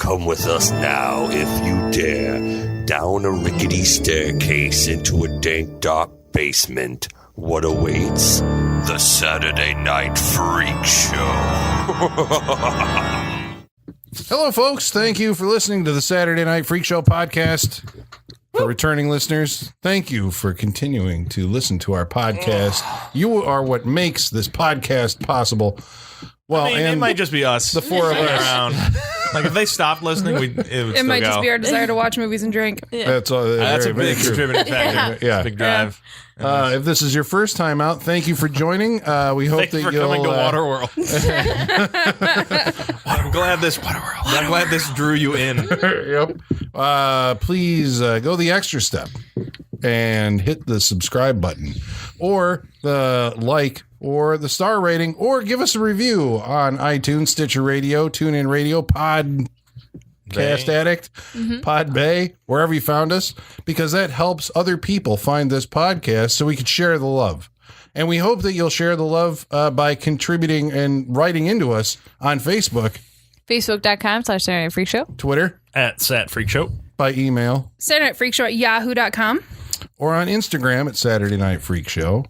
Come with us now, if you dare, down a rickety staircase into a dank, dark basement. What awaits? The Saturday Night Freak Show. Hello, folks. Thank you for listening to the Saturday Night Freak Show podcast. For returning listeners, thank you for continuing to listen to our podcast. You are what makes this podcast possible. Well, I mean, and it might just be us. the four of us. Around. Like, if they stopped listening, it would It might just be our desire to watch movies and drink. That's all. That's a very big true. contributing factor. Yeah. Big drive. If this is your first time out, thank you for joining. We hope Thanks that for you'll coming to Waterworld. I'm glad this I'm glad this drew you in. Yep. Please go the extra step and hit the subscribe button, or the like, or the star rating, or give us a review on iTunes, Stitcher Radio, TuneIn Radio, Podcast Addict, Pod Bay, wherever you found us, because that helps other people find this podcast so we can share the love. And we hope that you'll share the love by contributing and writing into us on Facebook, Facebook.com/Saturday Night Freak Show. Twitter, At Sat Freak Show. by email, Saturday Night Freak Show at yahoo.com. or on Instagram at Saturday Night Freak Show.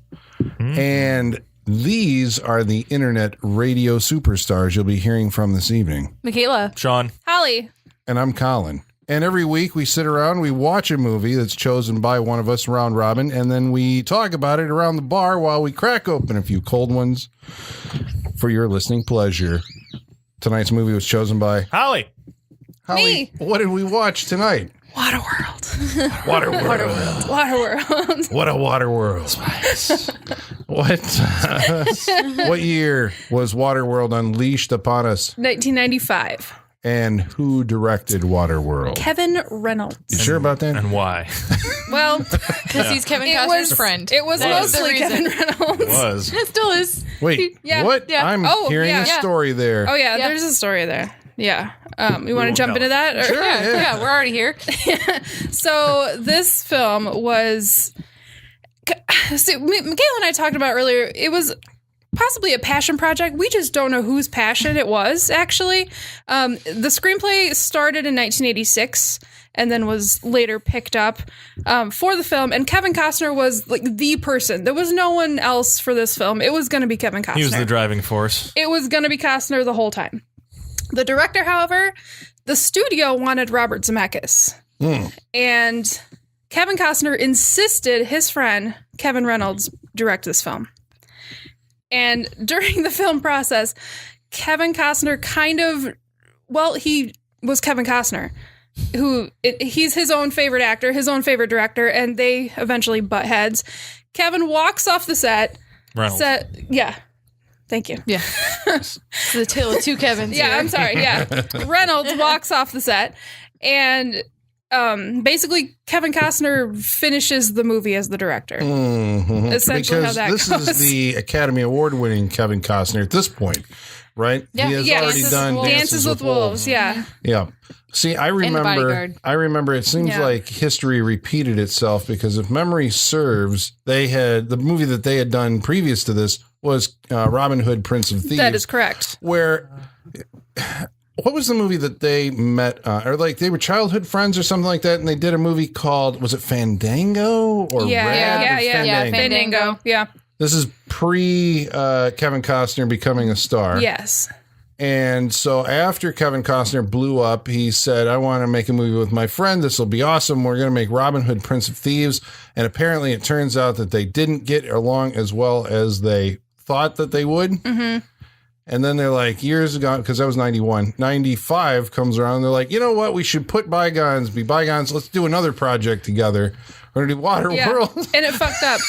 And these are the internet radio superstars you'll be hearing from this evening. Michaela. Sean. Holly. And I'm Colin. And every week we sit around, we watch a movie that's chosen by one of us, round robin, and then we talk about it around the bar while we crack open a few cold ones for your listening pleasure. Tonight's movie was chosen by Holly. Holly. Me. What did we watch tonight? Waterworld. Waterworld. What a Waterworld. What year was Waterworld unleashed upon us? 1995. And who directed Waterworld? Kevin Reynolds. You sure about that? And why? Well, Because he's Kevin Costner's friend. It was That is the mostly reason. Kevin Reynolds. It was. It still is. Wait, Yeah, what? yeah. I'm Oh, hearing yeah. a story there. Oh, yeah, Yeah. there's a story there. Yeah. You want to won't jump tell into it. that? Or? Sure. Yeah, we're already here. So this film was... See, Michaela and I talked about earlier, it was possibly a passion project. We just don't know whose passion it was, actually. The screenplay started in 1986 and then was later picked up for the film. And Kevin Costner was like the person. There was no one else for this film. It was going to be Kevin Costner. He was the driving force. It was going to be Costner the whole time. The director, however, the studio wanted Robert Zemeckis. And Kevin Costner insisted his friend, Kevin Reynolds, direct this film. And during the film process, Kevin Costner he was Kevin Costner, he's his own favorite actor, his own favorite director, and they eventually butt heads. Kevin walks off the set. Reynolds. Yeah. Thank you. Yeah. It's the tale of two Kevins. Yeah, here. I'm sorry. Yeah. Reynolds walks off the set, and basically Kevin Costner finishes the movie as the director. Essentially Because how that this goes. is the Academy Award winning Kevin Costner at this point, right? Yeah. He has Yes. already done Dances with Wolves. Yeah. Yeah. See, I Bodyguard. remember it seems Yeah. like history repeated itself, because if memory serves, the movie that they had done previous to this was Robin Hood, Prince of Thieves. That is correct. Where, what was the movie that they met, or like they were childhood friends or something like that, and they did a movie called, was it Fandango or Yeah. Rad or Yeah, Fandango? Fandango. Yeah. This is pre Kevin Costner becoming a star. Yes. And so after Kevin Costner blew up, he said, I want to make a movie with my friend. This will be awesome. We're going to make Robin Hood, Prince of Thieves. And apparently it turns out that they didn't get along as well as they thought that they would. Mm-hmm. And then they're like, years ago, because that was 91, 95 comes around. And they're like, you know what? We should put bygones be bygones. Let's do another project together. We're going to do Waterworld. And it fucked up.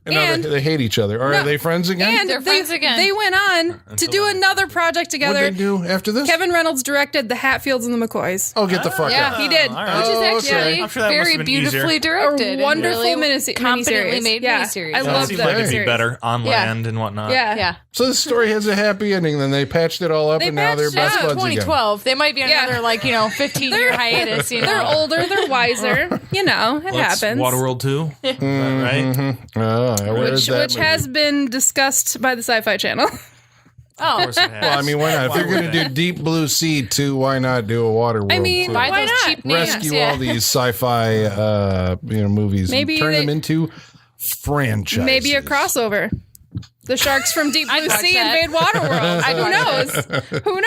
And They hate each other. Or are they friends again? And They're friends again. They went on to do another project What together. did they do after this? Kevin Reynolds directed The Hatfields and the McCoys. Oh, get the fuck Yeah, out. He did. all right. Which is Oh, actually okay. I'm sure that must very have been beautifully easier. directed. A wonderful and really competently miniseries. made Yeah. miniseries. I It love seems that like it'd be series. better on Yeah. land and whatnot. Yeah. So the story has a happy ending. Then they patched it all up, They and now they're patched it best up. buds again. 2012. They might be on Yeah. another 15-year hiatus. You know, They're older. They're wiser. You know, it That's happens. Waterworld 2. Right? Oh, where is that Which movie? has been discussed by the Sci-Fi Channel. Oh, Of course it has. Well, I mean, why not? If you're going to do Deep Blue Sea 2, why not do a Waterworld? I mean, 2? buy why those not? cheap names. Rescue Yeah. all these sci-fi, movies Maybe and turn they- them into franchises. Maybe a crossover. The sharks from Deep I'd Blue watch Sea that. invade Waterworld. Who knows? Who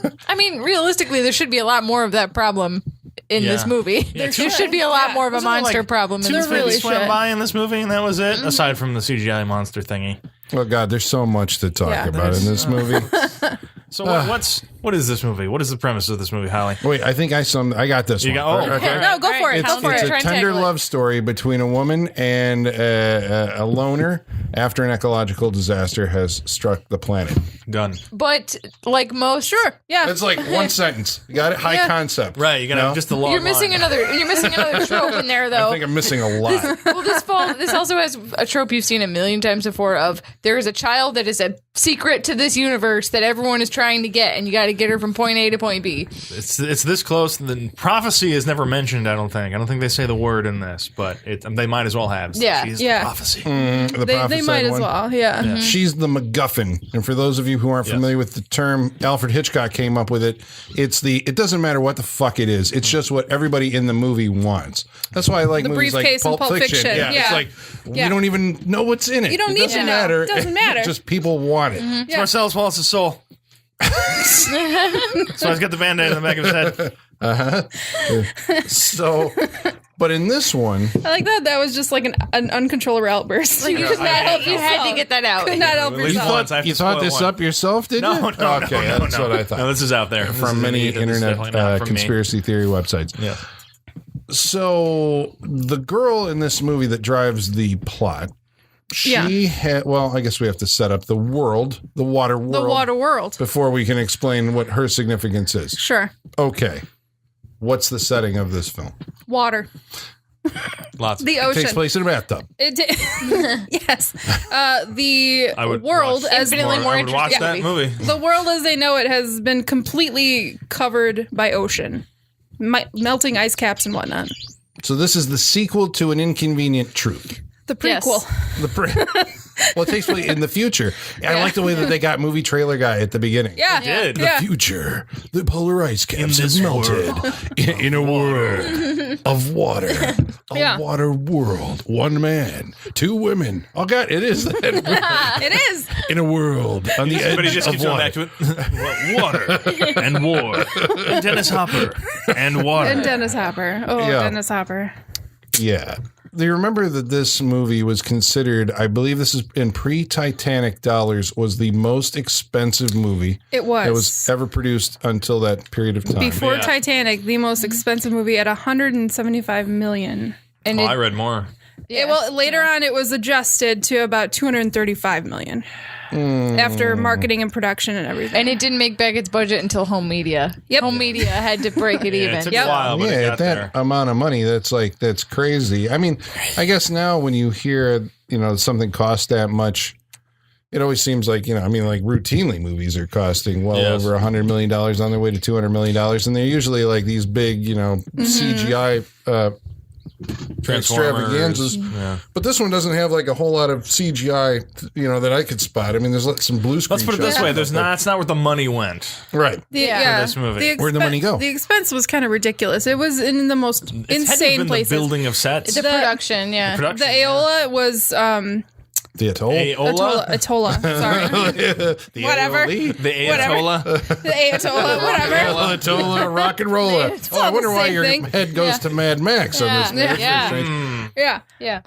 knows? I mean, realistically, there should be a lot more of that problem in this movie. There should be a lot more of a monster problem in Two this things movie. swam by in this movie, and that was it. Aside from the CGI monster thingy. Oh God, there's so much to talk Yeah. about in this movie. So what is this movie? What is the premise of this movie, Holly? Wait, I think I got this You one. got- oh, okay. No, go for it. It's, Go for it's it. a tender love story between a woman and a loner after an ecological disaster has struck the planet. Done. But like most, Yeah. It's like one sentence. You got it? High concept. Right, you gotta No? have just the long you're missing line. another trope in there, I though. think I'm missing a lot. Well, this also has a trope you've seen a million times before of there is a child that is a secret to this universe that everyone is trying to get, and you got to get her from point A to point B. It's this close. The prophecy is never mentioned. I don't think they say the word in this, but they might as well have. Yeah. She's Yeah. prophecy. The They prophesied might as one. well. Yeah. She's the MacGuffin. And for those of you who aren't familiar with the term, Alfred Hitchcock came up with it. It doesn't matter what the fuck it is. It's just what everybody in the movie wants. That's why I like The movies like briefcase in Pulp Fiction. Yeah, Yeah. It's like, Yeah. we don't even know what's in it. You don't it need doesn't to know. matter. It doesn't matter. Just people want it. It's Marcellus Wallace's soul. So he's got the band-aid in the back of his head. So, but in this one, I like that. That was just like an uncontrollable outburst. Like, you could not help. You had to get that out. Could not help At least yourself. once, I have you to thought spoil this one. up yourself, did No, you? no, Okay, no, that's no. what I thought. No, this is out there. From many internet conspiracy theory websites. Yeah. So the girl in this movie that drives the plot, she had. Well, I guess we have to set up the world, the water world, The water world. before we can explain what her significance is. Sure. Okay, what's the setting of this film? Water. Lots. The It ocean. takes place in a bathtub. Yes. The I would world watch as Infinitely more I would watch interesting that movie. the world as they know it has been completely covered by ocean, melting ice caps and whatnot. So this is the sequel to An Inconvenient Truth. The Yes. prequel. Well, it takes place in the future. I like the way that they got movie trailer guy at the beginning. Yeah. did. Yeah. Future, the polar ice caps have this melted in a world of water. A Yeah. water world. One man, two women. Oh God, it is that. It is. In a world on the edge But he just of keeps going water. back to it. Water and war and Dennis Hopper and water. And Dennis Hopper. Oh, Yeah. Dennis Hopper. Yeah. Do you remember that this movie was considered, I believe this is in pre-Titanic dollars, was the most expensive movie It was. that was ever produced until that period of time? Before Yeah. Titanic, the most expensive movie at $175 million. And I read more. Well, later on, it was adjusted to about $235 million after marketing and production and everything. And it didn't make back its budget until home media. Yep. Home media had to break it Yeah, even. it took Yep. a while, but it Yeah, got at that there. amount of money, that's crazy. I mean, I guess now when you hear, something costs that much, it always seems like, like routinely movies are costing well Yes. over $100 million on their way to $200 million. And they're usually like these big, CGI extravaganzas. Yeah. But this one doesn't have like a whole lot of CGI, that I could spot. I mean, there's like some blue screen Let's put it this shots. way: it's not where the money went. Right. Yeah. For this movie. Where'd the money go? The expense was kind of ridiculous. It was in the most It's had to have insane been places. The building of sets. The production, yeah. Production, The Aola was The atoll. Atolla. Sorry. The Whatever. AOE. The Ayatollah. The Atolla, whatever. Atolla, rock and roller. Oh, I all wonder the why same your thing. head goes to Mad Max on this. Yeah. That's Yeah. very strange. Yeah. Yeah.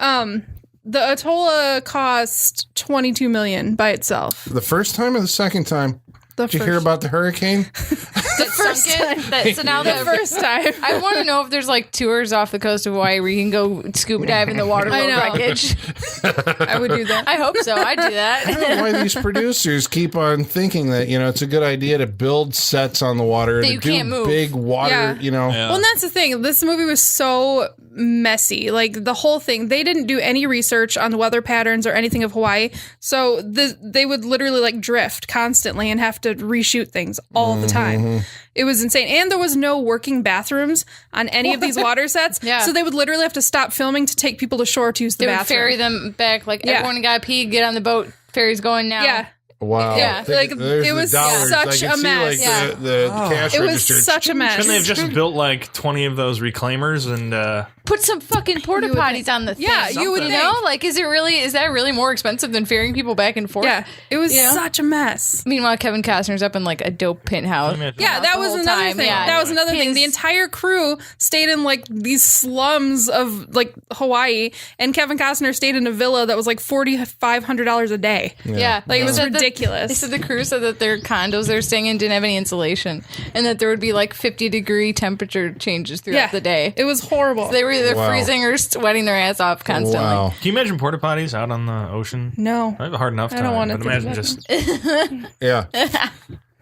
The Atolla cost $22 million by itself. The first time or the second time? The Did you hear about the hurricane? So now the first time? I want to know if there's like tours off the coast of Hawaii where you can go scuba dive in the water I know. wreckage. I would do that. I hope so. I'd do I don't that. know why these producers keep on thinking that, it's a good idea to build sets on the water and That to you do can't move. big water, Yeah. Yeah. Well, and that's the thing. This movie was so messy. Like the whole thing, they didn't do any research on the weather patterns or anything of Hawaii. So they would literally like drift constantly and have to reshoot things all the time. It was insane. And there was no working bathrooms on any of these water sets. Yeah. So they would literally have to stop filming to take people to shore to use the They would bathroom. ferry them back. Like Yeah. everyone got to pee, get on the boat. Ferry's going now. Yeah. Wow. Yeah, Think- like, there's it the was dollars. such I can a see, mess. Like, Yeah. the cash It was register. such a mess. Couldn't they have just built like 20 of those reclaimers and Put some fucking porta You would potties think- on the thing. Yeah, you would You think. know, like, is that really more expensive than ferrying people back and forth? Yeah, it was You know? such a mess. Meanwhile, Kevin Costner's up in like a dope penthouse. Yeah, that the was whole another time, thing. yeah. That was another thing. His- The entire crew stayed in like these slums of like Hawaii, and Kevin Costner stayed in a villa that was like $4,500 a day. Yeah, Like, it was They said that- ridiculous. They said the crew said that their condos they were staying in didn't have any insulation, and that there would be like 50-degree temperature changes throughout the day. It was horrible. They were either Wow. freezing or sweating their ass off constantly. Wow. Can you imagine porta potties out on the ocean? No. I have a hard enough time. don't wanna But think imagine about just Yeah.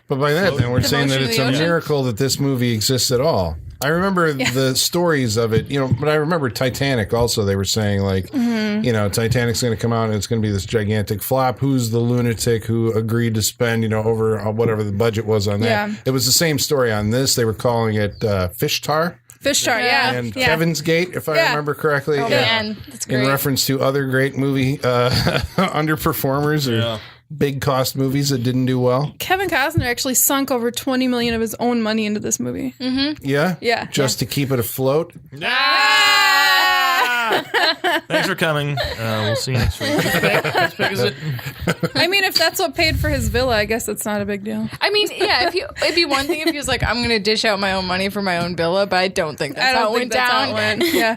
But by that, then we're saying that motion of it's the a ocean. miracle that this movie exists at all. I remember the stories of it, but I remember Titanic also. They were saying, like, Titanic's going to come out and it's going to be this gigantic flop. Who's the lunatic who agreed to spend, over whatever the budget was on that? Yeah. It was the same story on this. They were calling it Fish Tar Fish tar, yeah. and yeah. Kevin's Gate, if I Yeah. remember correctly. Oh man, that's great. In reference to other great movie underperformers or big cost movies that didn't do well. Kevin Costner actually sunk over $20 million of his own money into this movie. Yeah? Yeah. Just to keep it afloat? thanks for coming. We'll see you next week. As big as it. I mean, if that's what paid for his villa, I guess it's not a big deal. I mean, yeah, it'd be one thing if he was like, I'm going to dish out my own money for my own villa, but I don't think that's how it went down. Yeah.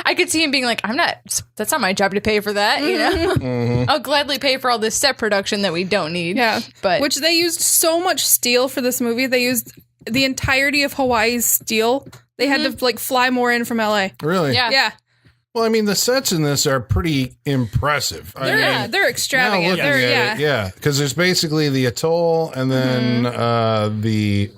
I could see him being like, that's not my job to pay for that, you know? I'll gladly pay for all this set production that we don't need. Yeah. But Which they used so much steel for this movie. They used the entirety of Hawaii's steel. They had to like fly more in from LA. Really? yeah. Yeah. Well, I mean, the sets in this are pretty impressive. They're now extravagant. looking They're, at it, because there's basically the atoll and then the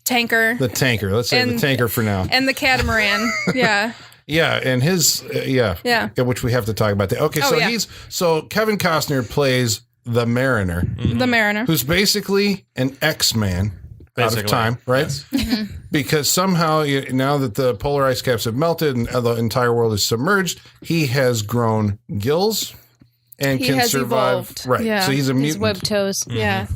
tanker tanker. Let's say the And- tanker for now. and the catamaran. Yeah. Yeah, and his Yeah. which we have to talk about that. Okay, Oh, so yeah. so Kevin Costner plays the Mariner, The Mariner. who's basically an X-Man out of Basically, time, right? yes. Because somehow, now that the polar ice caps have melted and the entire world is submerged, he has grown gills and He can has survive. evolved. Right. Yeah. So he's a His mutant. web toes. Yeah.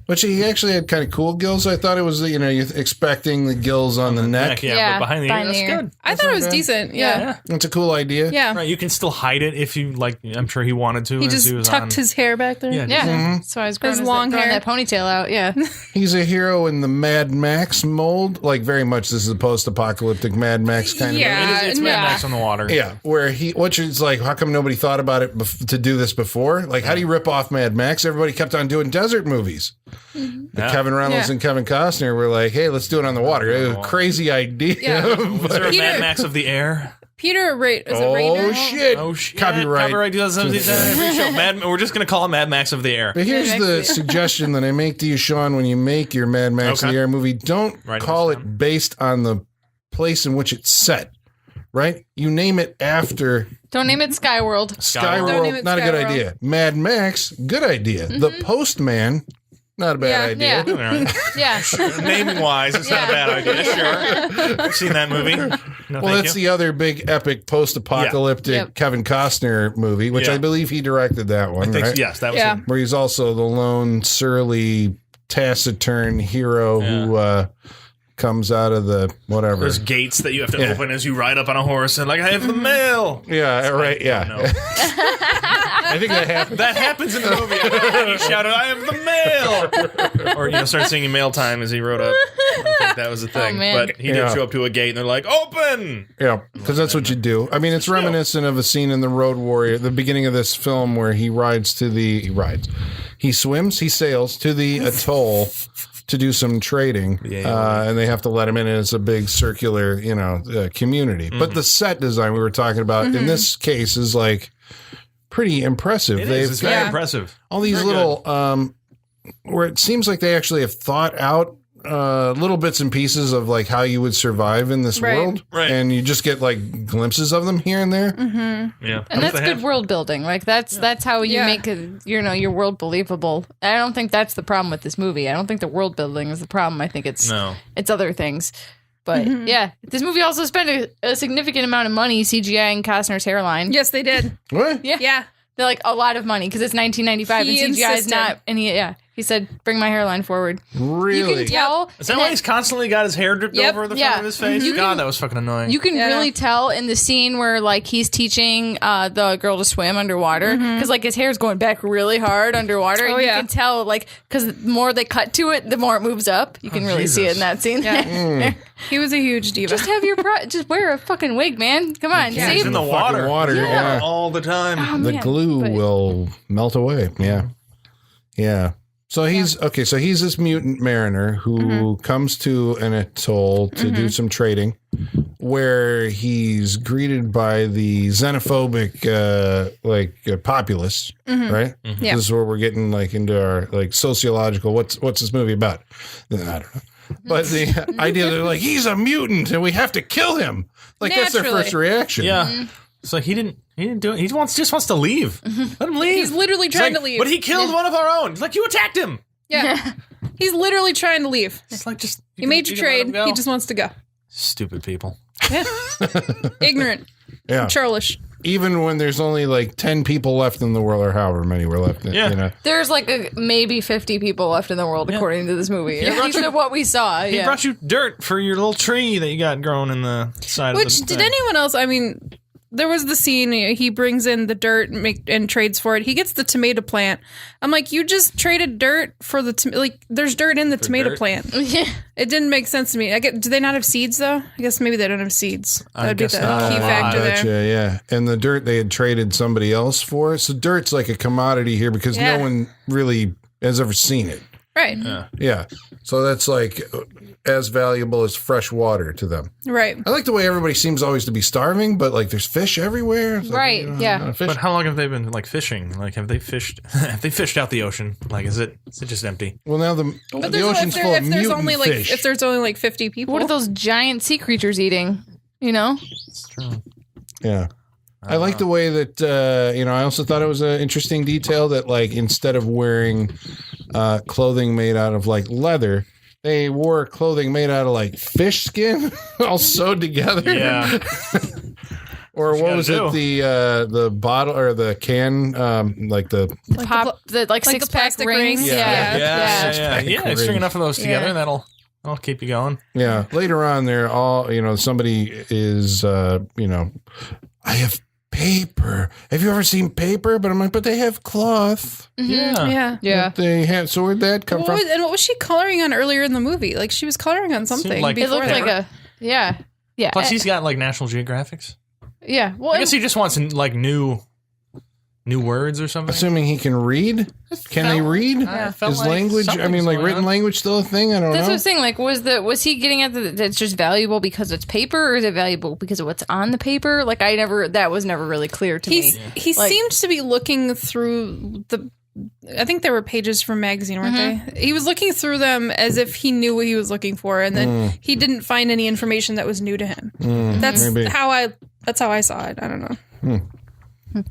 Which he actually had kind of cool gills. I thought it was, you're expecting the gills on the neck. Yeah, but behind the ear, behind that's the ear. good. I thought it was not bad. decent. Yeah. Yeah. It's a cool idea. Yeah. Right, you can still hide it if you like. I'm sure he wanted to. He as just was tucked on. his hair back there. Yeah, Yeah. So I was growing His long growing hair. that ponytail out. Yeah. He's a hero in the Mad Max mold. Like, very much this is a post-apocalyptic Mad Max kind Yeah. It's Mad Yeah. Max on the water. of. Yeah, where which is like, how come nobody thought about it to do this before? Like, how do you rip off Mad Max? Everybody kept on doing desert movies. Yeah. Kevin Reynolds Yeah. and Kevin Costner were like, hey, let's do it on the water. It was a crazy idea. Yeah. Was there a Peter- Mad Max of the air? Peter is it Oh, Rainer? shit. Oh shit! Copyright. Copyright 2017. We're just gonna call it Mad Max of the Air. But here's Mad the Max. suggestion that I make to you, Sean, when you make your Mad Max in Okay. the Air movie, don't Write call this it down. based on the place in which it's set, right? You name it after Don't name it Skyworld. Don't name Skyworld, it not a good Skyworld. idea. Mad Max, good idea. The Postman, not a bad Yeah, idea. Yeah. All right. Yeah. Naming wise, it's not a bad idea. Sure, I've seen that movie. No, Well, thank that's you. the other big epic post-apocalyptic Yeah. Yep. Kevin Costner movie, which Yeah. I believe he directed that one, I think, right? yes, that was Yeah. him. Where he's also the lone, surly, taciturn hero who comes out of the whatever. There's gates that you have to Yeah. open as you ride up on a horse, and like I have the mail. Yeah, right. Yeah. No. I think that happened. That happens in the movie. He shouted, "I have the mail!" Or start singing "Mail Time" as he rode up. I think that was the thing. man. But he Yeah. did show up to a gate, and they're like, "Open!" Yeah, because that's what you do. I mean, it's reminiscent of a scene in The Road Warrior, the beginning of this film, where he swims, he sails to the atoll to do some trading, and they have to let him in, and it's a big circular, community. But the set design we were talking about in this case is like pretty impressive. It's very Yeah. impressive. all these very little, where it seems like they actually have thought out little bits and pieces of like how you would survive in this Right. world, Right. and you just get like glimpses of them here and there. Yeah, And that's good world building. Like that's how you Yeah. make your world believable. I don't think that's the problem with this movie. I don't think the world building is the problem. I think it's other things. But yeah, this movie also spent a significant amount of money CGI-ing Costner's hairline. Yes, they did. What? Yeah. Yeah. They're like a lot of money because it's 1995 He and CGI is insisted. not. And he said, "Bring my hairline forward." Really? You can tell. Is that why he's constantly got his hair dripped Yep. over the Yeah. front of his face? God, that was fucking annoying. You can Yeah. really tell in the scene where like he's teaching the girl to swim underwater because like his hair's going back really hard underwater. Oh, and yeah. you can tell like because the more they cut to it, the more it moves up. You can really see it in that scene. Yeah. He was a huge diva. Just have your just wear a fucking wig, man. Come on, He's save in the Fucking water. yeah. All the time. Oh, The man, glue but- will melt away. Yeah. So he's okay. So he's this mutant mariner who comes to an atoll to do some trading, where he's greeted by the xenophobic, populace. Right. Yeah. This is where we're getting like into our like sociological. What's this movie about? I don't know. But the idea that like he's a mutant and we have to kill him. Like that's their Naturally. first reaction. Yeah. So he didn't do it. He just wants to leave. Let him leave. He's literally He's trying like, to leave. But he killed one of our own. He's like, you attacked him. Yeah. He's literally trying to leave. It's like just He made you can let trade. him go. He just wants to go. Stupid people. Yeah. Ignorant. Yeah. Churlish. Even when there's only like 10 people left in the world, or however many were left. Yeah. You know. There's like maybe 50 people left in the world according to this movie. At least of what we saw. He Yeah. brought you dirt for your little tree that you got growing in the side of Which the did thing. anyone else? I mean, there was the scene he brings in the dirt and trades for it. He gets the tomato plant. I'm like, you just traded dirt for the there's dirt in the tomato dirt? plant. Yeah. It didn't make sense to me. Do they not have seeds though? I guess maybe they don't have seeds. That would be guess the not. key factor Gotcha, there. yeah. And the dirt they had traded somebody else for. So dirt's like a commodity here because Yeah. no one really has ever seen it. Right. Yeah. So that's like as valuable as fresh water to them. Right. I like the way everybody seems always to be starving, but like there's fish everywhere. It's like, Right, you know, yeah. fish. But how long have they been like fishing? Like, have they fished? Have they fished out the ocean? Like, is it just empty? Well, now But the ocean's full of if there's mutant only like fish. if there's only like 50 people. What are those giant sea creatures eating? You know? It's true. Yeah. I like the way that, I also thought it was an interesting detail that, like, instead of wearing clothing made out of, like, leather, they wore clothing made out of, like, fish skin all sewed together. Yeah. Or what you was gotta it? The bottle or the can, like the. Pop the like the six pack plastic rings. rings? Yeah. Yeah. String enough of those together, that'll keep you going. Yeah. Later on, they're all, somebody is, I have paper. Have you ever seen paper? But I'm like, but they have cloth. Yeah. Yeah. Yeah. They have. So where'd that come from? And what was she coloring on earlier in the movie? Like she was coloring on something. like- It before looked that. like yeah. Plus, he's got like National Geographics. Yeah. Well, I guess he just wants like new words or something. Assuming he can read. Can they read? felt Is like language? I something's mean, like going written on. language still a thing? I don't that's what know. I'm saying. Like, was he getting at that it's just valuable because it's paper, or is it valuable because of what's on the paper? Like, that was never really clear to me. He Like- seemed to be looking through I think there were pages from magazine, weren't they? He was looking through them as if he knew what he was looking for, and then he didn't find any information that was new to him. That's maybe. how I saw it. I don't know.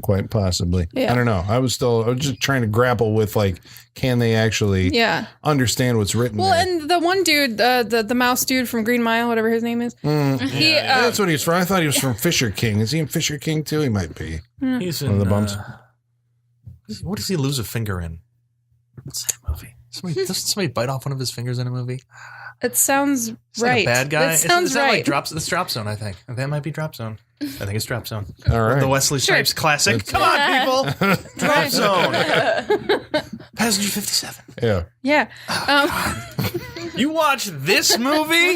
Quite possibly. Yeah. I don't know. I was just trying to grapple with like, can they actually Yeah. understand what's written Well, there? and the one dude, the mouse dude from Green Mile, whatever his name is, he That's what he was from. I thought he was from Fisher King. Is he in Fisher King too? He might be. He's in One of the bumps. What does he lose a finger in? What's that movie? Doesn't somebody bite off one of his fingers in a movie? it sounds Is right. that a bad guy? It sounds is that right. like That's Drop Zone, I think. That might be Drop Zone. I think it's Drop Zone. All right. The Wesley Snipes classic. Come on, people. Drop Zone. Passenger 57. Yeah. Yeah. You watch this movie,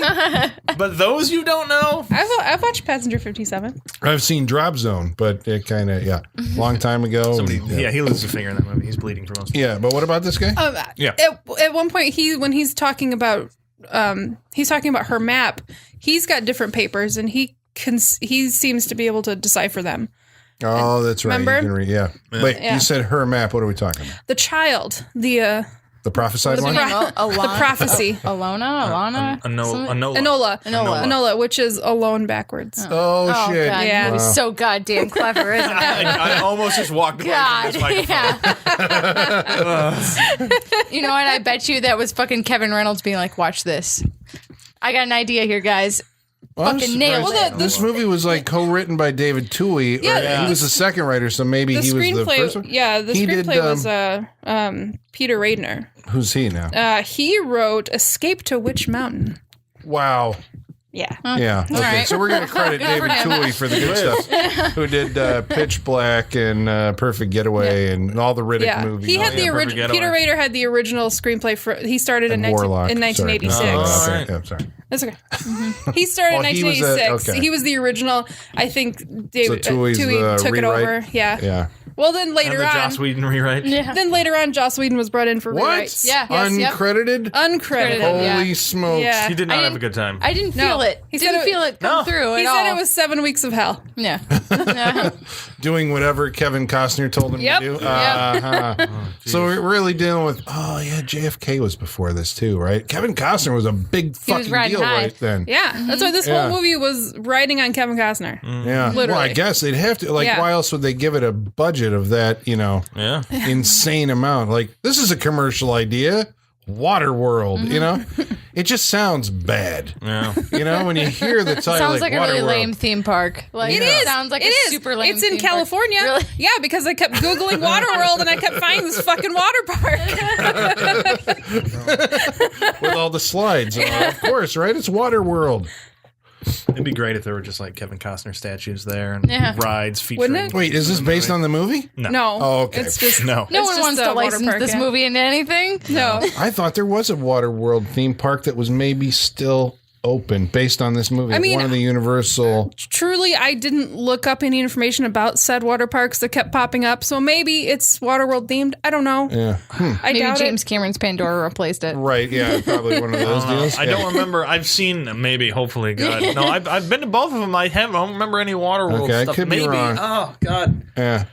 but those you don't know? I've watched Passenger 57. I've seen Drop Zone, but it kind of, long time ago. Yeah, he loses a finger in that movie. He's bleeding for most of it. Yeah, but what about this guy? Yeah. At one point, when he's talking about her map, he's got different papers, and he seems to be able to decipher them. Oh, that's right. remember? You can read, yeah. Wait, Yeah. you said her map. What are we talking about? The child, the prophesied What's one? her name? the prophecy, Alona? Enola. Enola, which is alone backwards. Oh, shit. God, Yeah. he was so goddamn clever, isn't he? I almost just walked away from God, this microphone. yeah. You know what? I bet you that was fucking Kevin Reynolds being like, watch this. I got an idea here, guys. I'm fucking nailed surprised. it. This movie was like co-written by David Toohey. Yeah, he was the second writer, so maybe The he was the screenplay, first one. the He screenplay did, was Peter Radner. Who's he now? He wrote Escape to Witch Mountain. Wow. Yeah. Yeah. Okay. right. So we're going to credit David Toohey for the good stuff. Who did Pitch Black and Perfect Getaway and all the Riddick Yeah, movies. he had the Perfect original. Getaway. Peter Rader had the original screenplay for. He started in Warlock. 1986. Sorry. Oh, Okay. right. Yeah, sorry. That's okay. He started in Oh, he was 1986. okay. He was the original. I think David Toohey's Toohey the took it rewrite? over. Yeah. Yeah. Well, then And later the on, Joss Whedon rewrite. Yeah. then later on, Joss Whedon was brought in for What? rewrites. Yeah. Yes, yep. Uncredited? Uncredited. Yeah. Holy smokes. Yeah. He did I not have didn't- a good time. I didn't No. feel it. He said Didn't it- feel it come No. through He at said all. it was 7 weeks of hell. Yeah. Doing whatever Kevin Costner told him Yep. to do. Yep. Uh-huh. So we're really dealing with, JFK was before this too, right? Kevin Costner was a big fucking riding deal high. right then. Yeah, that's why this Yeah. whole movie was riding on Kevin Costner. Yeah. Literally. Well, I guess they'd have to, Yeah. why else would they give it a budget of that, Yeah. insane amount? Like, this is a commercial idea. Waterworld, It just sounds bad. Yeah. When you hear the title, Sounds like a really Waterworld. lame theme park. Like, It is. Sounds like it a is. super lame It's in theme park. California. Really? Yeah, because I kept Googling Waterworld and I kept finding this fucking water park. with all the slides. Of course, right? It's Waterworld. It'd be great if there were just like Kevin Costner statues there and Yeah. rides featuring. Wouldn't it? Wait, is this based on the movie? No. Oh, okay. It's just No. No it's one just wants a to water license park, this yeah. movie into anything. No. I thought there was a Waterworld theme park that was maybe still open based on this movie. I mean, one of the Universal. Truly, I didn't look up any information about said water parks that kept popping up. So maybe it's Waterworld themed. I don't know. Yeah. I Maybe doubt James Cameron's Pandora replaced it. Right. Yeah. Probably one of those deals. I don't remember. I've seen maybe, hopefully, God. No, I've been to both of them. I don't remember any Waterworld Okay, I stuff. could be maybe. wrong. Oh God. Yeah.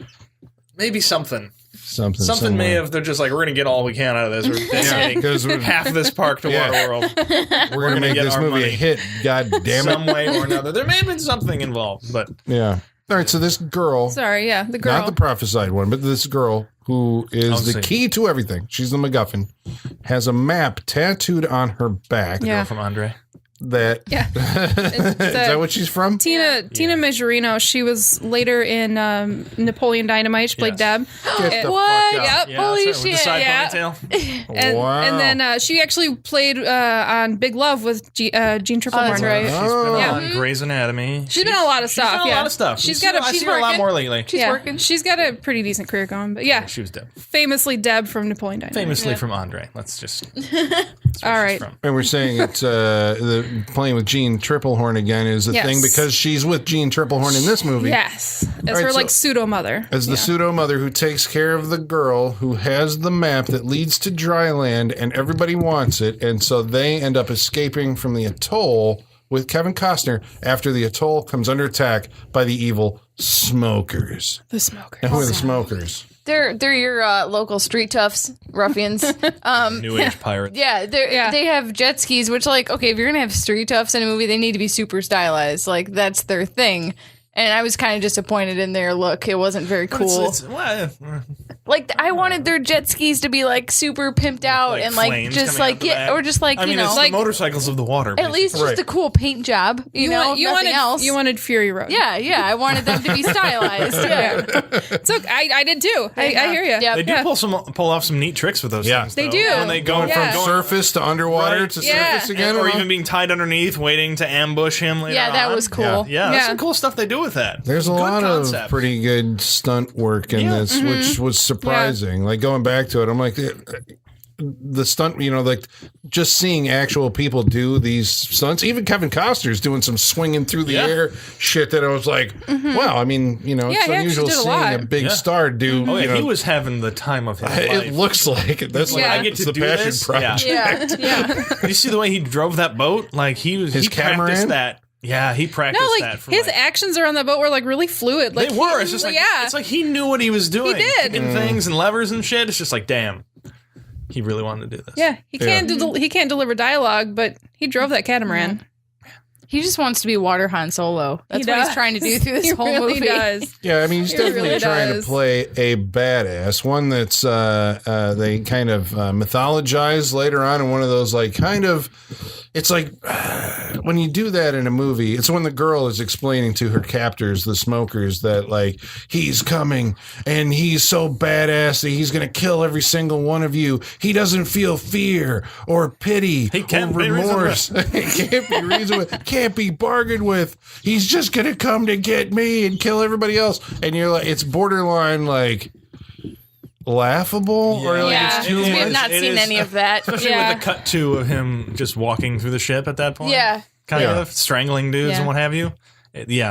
Maybe something. Something. Something may somewhere. have. They're just like, we're gonna get all we can out of this. We're dedicating 'cause we're- half this park to Yeah. Waterworld. We're gonna make get this our movie a money. hit. God damn it. Some way or another. There may have been something involved, but Yeah. All right. So this girl, Sorry, yeah, the girl. not the prophesied one, but this girl who is the see. key to everything. She's the MacGuffin. Has a map tattooed on her back. Yeah. from Andre. That Yeah. is that what she's from? Tina Majorino, she was later in Napoleon Dynamite. She played Yes. Deb. Get the What? fuck out. Yep. Holy that's right, with the shit, side yeah. ponytail. And, Wow. and then she actually played on Big Love with Gene Triplehorn. that's right. She's been Oh. on Grey's Anatomy. She's been on a lot of stuff. She's done yeah. a lot of stuff. She's I've got a. seen her a lot more lately. She's working. She's got a pretty decent career going, but yeah, She was Deb. famously Deb from Napoleon Dynamite. Famously from Andre. Let's just. All right. And we're saying it's the playing with Gene Triplehorn again is the Yes. thing because she's with Gene Triplehorn in this movie. Yes, as right, her so- like pseudo mother. As the pseudo mother who takes care of the girl who has the map that leads to Dryland and everybody wants it. And so they end up escaping from the atoll with Kevin Costner after the atoll comes under attack by the evil smokers. The smoker. And who are the smokers? They're your local street toughs, ruffians. New Age pirates. Yeah, they have jet skis, which, like, okay, if you're gonna have street toughs in a movie, they need to be super stylized. Like, that's their thing. And I was kind of disappointed in their look. It wasn't very cool. Like, I wanted their jet skis to be like super pimped out and like flames just coming like out the back. or just like I mean, you know, it's like the motorcycles of the water. at least Right. just a cool paint job. You know, you nothing wanted else. You wanted Fury Road. yeah. I wanted them to be stylized. Yeah, It's okay. I did too. I hear you. Yeah. They do Yeah. pull off some neat tricks with those Yeah. things. They though. do. When they go Going Yeah. from surface to underwater Right. to Yeah. surface again? or or even being tied underneath, waiting to ambush him later Yeah, that on. was cool. Yeah, there's Yeah. some cool stuff they do with that. There's a Good lot concept. of pretty good stunt work in Yeah. this, which was surprising. Like going back to it, I'm like, the stunt, like just seeing actual people do these stunts. Even Kevin Costner's doing some swinging through the Yeah. air shit that I was like, wow. I mean, Yeah, it's he actually unusual did a seeing lot. a big Yeah. star do. Oh, yeah, you he know, was having the time of his it life. looks like it. That's Yeah. like I get it's to the do passion this? project. yeah. You see the way he drove that boat? Like he His practiced catamaran? that. Yeah, he practiced No, that like for his like, actions around that boat were like really fluid. Like they were. he- It's just like yeah. it's like he knew what he was doing. He did. Kicking things and levers and shit. It's just like, damn, he really wanted to do this. Yeah, he can't he can't deliver dialogue, but he drove that catamaran. He just wants to be Water Han Solo. That's what he's does. trying to do through this He whole really movie. does. Yeah, I mean, he's He definitely really trying does. to play a badass, one that's they kind of mythologize later on in one of those like kind of it's like when you do that in a movie, it's when the girl is explaining to her captors, the smokers, that like he's coming and he's so badass that he's going to kill every single one of you. He doesn't feel fear or pity or remorse. He can't be reasoned with, can't be bargained with. He's just going to come to get me and kill everybody else. And you're like, it's borderline like laughable or like it's too we have much. not seen any of that. Especially with the cut to of him just walking through the ship at that point. Yeah. Kind of strangling dudes and what have you.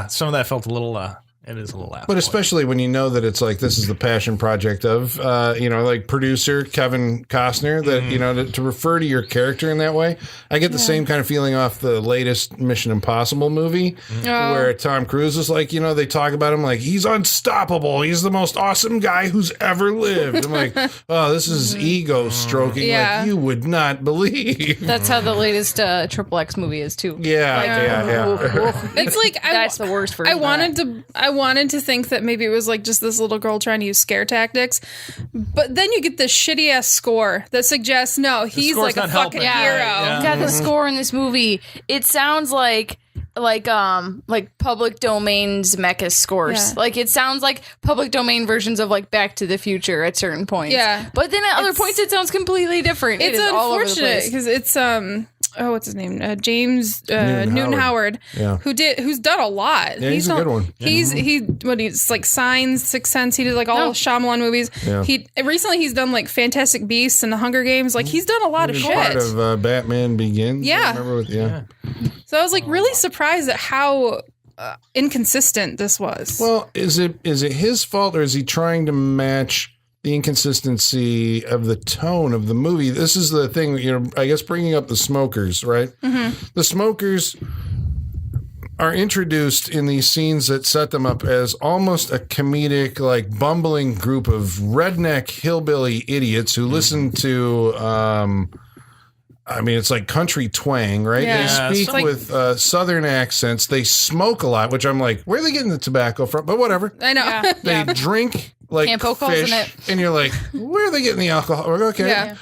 Some of that felt a little, it is a little laughable. But especially when you know that it's like this is the passion project of, like producer Kevin Costner, that, to refer to your character in that way. I get the same kind of feeling off the latest Mission Impossible movie where Tom Cruise is like, they talk about him like he's unstoppable. He's the most awesome guy who's ever lived. I'm like, oh, this is ego stroking like you would not believe. That's how the latest Triple X movie is too. It's like that's the worst version. I wanted to think that maybe it was like just this little girl trying to use scare tactics, but then you get this shitty ass score that suggests no, he's like a fucking hero. God, the score in this movie, it sounds like public domain Zemeckis scores. Like it sounds like public domain versions of like Back to the Future at certain points. Yeah, but then at other points it sounds completely different. It's unfortunate because it's what's his name? James Newton Howard, who's done a lot. Yeah, he's a good one. He's like Signs, Sixth Sense. He did like all Shyamalan movies. Yeah. Recently he's done like Fantastic Beasts and The Hunger Games. Like he's done a lot of shit. Part of Batman Begins. Yeah. I remember So I was like really surprised at how inconsistent this was. Well, is it his fault or is he trying to match the inconsistency of the tone of the movie? This is the thing, I guess bringing up the smokers, right? Mm-hmm. The smokers are introduced in these scenes that set them up as almost a comedic, like bumbling group of redneck hillbilly idiots who listen to, it's like country twang, right? Yeah. They speak with southern accents. They smoke a lot, which I'm like, where are they getting the tobacco from? But whatever. I know. Yeah. They drink like Can't poke holes fish, in it. And you're like, where are they getting the alcohol? Okay,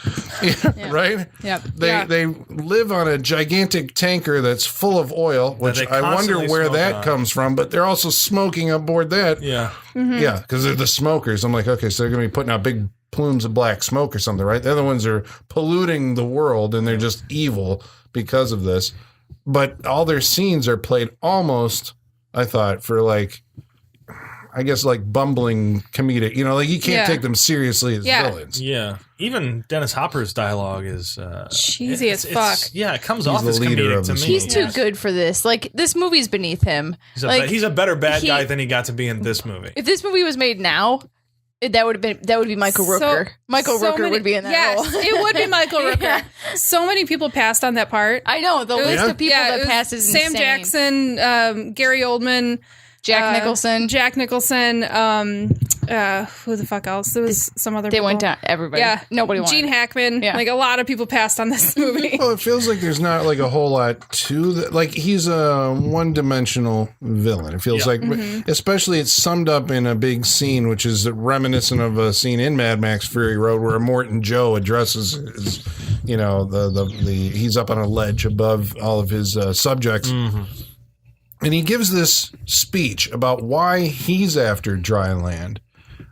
right? Yep. They live on a gigantic tanker that's full of oil, which I wonder where that comes from. But they're also smoking aboard that. Yeah, because they're the smokers. I'm like, okay, so they're gonna be putting out big plumes of black smoke or something, right? The other ones are polluting the world, and they're just evil because of this. But all their scenes are played almost, I thought, for like, I guess like bumbling comedic, like you can't take them seriously as villains. Yeah. Even Dennis Hopper's dialogue is cheesy as fuck. It comes off as comedic to me. He's too good for this. Like this movie's beneath him. He's a better bad guy than he got to be in this movie. If this movie was made now, that would be Michael Rooker. Michael Rooker would be in that role. It would be Michael Rooker. So many people passed on that part. I know the list of people that passed is Sam insane. Jackson, Gary Oldman. Jack Nicholson. Who the fuck else? There was some other They people. went down. Everybody. Yeah. Nobody wanted. Gene Hackman. Yeah. Like a lot of people passed on this movie. Well, it feels like there's not like a whole lot to that. Like he's a one-dimensional villain. It feels like, especially it's summed up in a big scene, which is reminiscent of a scene in Mad Max Fury Road where Morton Joe addresses his, he's up on a ledge above all of his subjects. Mm-hmm. And he gives this speech about why he's after Dryland,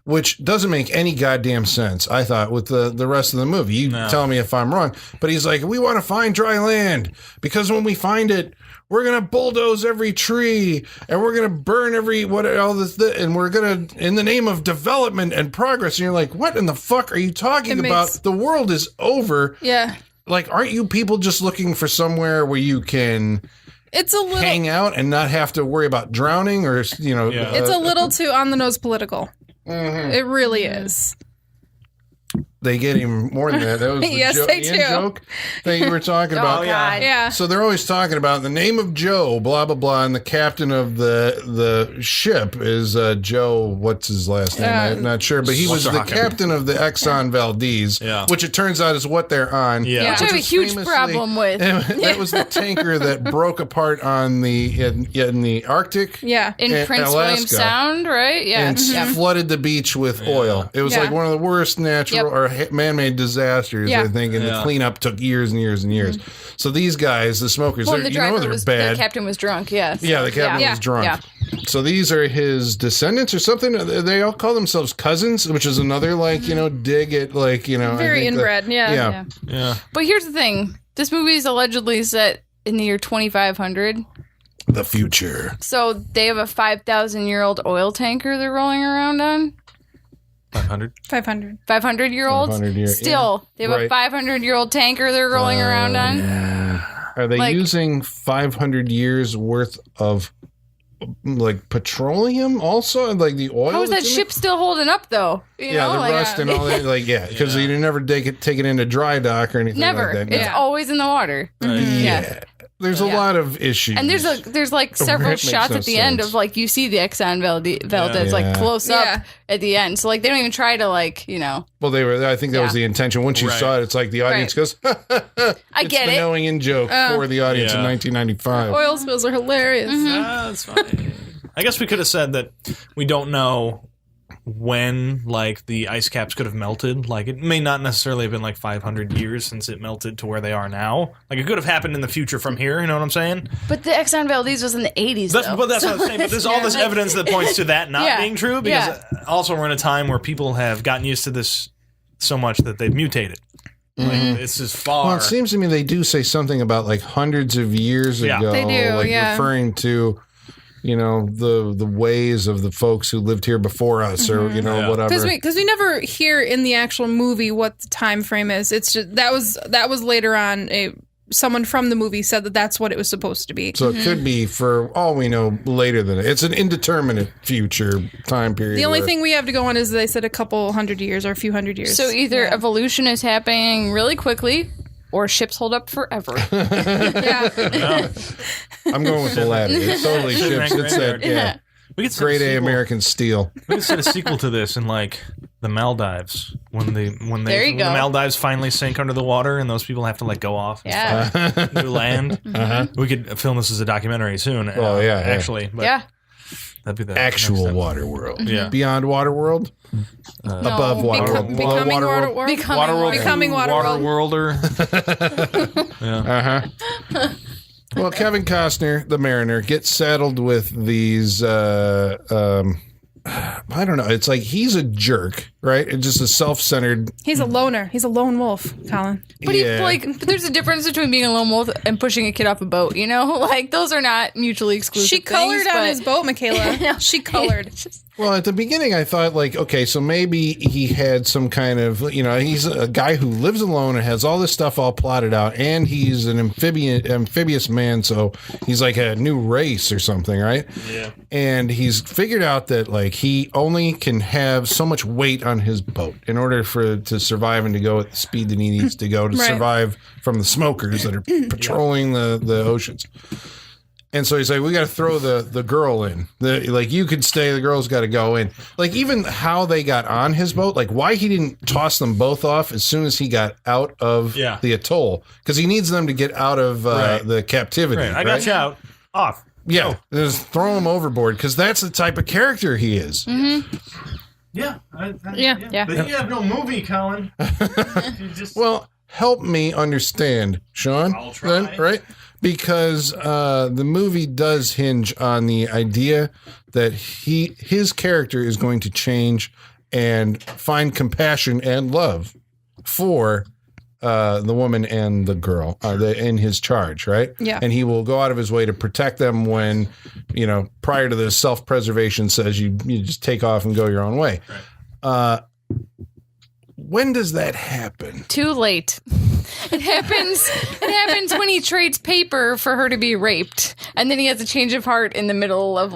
which doesn't make any goddamn sense, I thought, with the rest of the movie. You tell me if I'm wrong. But he's like, we want to find Dryland because when we find it, we're going to bulldoze every tree and we're going to burn and we're going to, in the name of development and progress. And you're like, what in the fuck are you talking about? The world is over. Yeah. Like, aren't you people just looking for somewhere where you can... It's a little hang out and not have to worry about drowning or, it's a little too on the nose political. Mm-hmm. It really is. They get him more than that. That was the yes, they do. Joke that you were talking about. Oh, God. Yeah. So they're always talking about the name of Joe, blah, blah, blah, and the captain of the ship is Joe, what's his last name? I'm not sure, but he was the captain of the Exxon Valdez, which it turns out is what they're on. Yeah. Which I have a huge problem with. That was the tanker that broke apart on in the Arctic. Yeah. In Prince William Sound, right? Yeah. And flooded the beach with oil. It was like one of the worst natural or man-made disasters, Yeah. I think, and the cleanup took years and years and years. So these guys, the smokers, Well, they're, the you know driver they're was bad. the captain was drunk. Yes. Yeah, the captain was drunk. Yeah. So these are his descendants or something. They all call themselves cousins, which is another dig at I Very think inbred. Yeah. Yeah. But here's the thing: this movie is allegedly set in the year 2500. the future. So they have a 5,000-year-old oil tanker they're rolling around on. 500. 500. 500-year-old. 500 year, Still, they have Right. a 500-year-old tanker they're rolling around on. Are they Like- using 500 years worth of petroleum also? Like the oil? How is that that's in ship still holding up though? You Yeah, know, the like, rust and all that. Because you never take it into dry dock or anything never. like that. It's always in the water. Yeah. There's a lot of issues. And there's several Makes shots no at the end sense. of you see the Exxon Valdez Yeah. close up Yeah. at the end. So they don't even try to Well, they were. I think that was the intention. Once you Right. saw it, it's like the audience goes, I get the it. knowing in joke for the audience in Yeah. 1995. Oil spills are hilarious. That's fine. I guess we could have said that we don't know when the ice caps could have melted. It may not necessarily have been 500 years since it melted to where they are now. It could have happened in the future from here. You know what I'm saying? But the Exxon Valdez was in the 80s. That's though. what I'm saying. But there's all this evidence that points to that not Yeah. being true. Because also we're in a time where people have gotten used to this so much that they've mutated. It's just far. Well, it seems to me they do say something about hundreds of years Yeah. ago. They do, yeah. Referring to, the ways of the folks who lived here before us or, whatever. Because we never hear in the actual movie what the time frame is. It's just that was later on. Someone from the movie said that that's what it was supposed to be. So it could be, for all we know, later than it. It's an indeterminate future time period. The only where- thing we have to go on is they said a couple hundred years or a few hundred years. So either evolution is happening really quickly or ships hold up forever. yeah. I'm going with the latter. It's totally Sitting ships. right It's that, there. We could set grade A sequel. American steel. We could set a sequel to this in the Maldives when There you when go. the Maldives finally sink under the water and those people have to go off. And Yeah. find new land. We could film this as a documentary soon. Oh, yeah. actually. But Yeah. that'd be the Actual next step. Waterworld. Yeah. Beyond Waterworld? Above Waterworld. Below Becoming Waterworld? Waterworld. Becoming Waterworld. Waterworlder. Well, Kevin Costner, the mariner, gets saddled with these. I don't know. It's he's a jerk, right? It's just a self-centered. He's a loner. He's a lone wolf, Colin. But but there's a difference between being a lone wolf and pushing a kid off a boat, those are not mutually exclusive She colored things, on but- his boat, Michaela. She colored. Well, at the beginning, I thought okay, so maybe he had some kind of, he's a guy who lives alone and has all this stuff all plotted out, and he's an amphibious man, so he's like a new race or something, right? Yeah. And he's figured out that he only can have so much weight on his boat in order to survive and to go at the speed that he needs to go to Right. survive from the smokers that are patrolling the oceans. And so he's like, we got to throw the girl in. You could stay, the girl's got to go in. Even how they got on his boat, why he didn't toss them both off as soon as he got out of the atoll. Because he needs them to get out of the captivity. Right. I got you out. Off. Yeah, just throw him overboard because that's the type of character he is. Yeah. Yeah. But you have no movie, Colin. You just... Well, help me understand, Sean. I'll try. Then, right? Because the movie does hinge on the idea that his character is going to change and find compassion and love for the woman and the girl in his charge, right? Yeah. And he will go out of his way to protect them when, prior to the self-preservation says you just take off and go your own way. Right. When does that happen? Too late. It happens when he trades paper for her to be raped, and then he has a change of heart in the middle of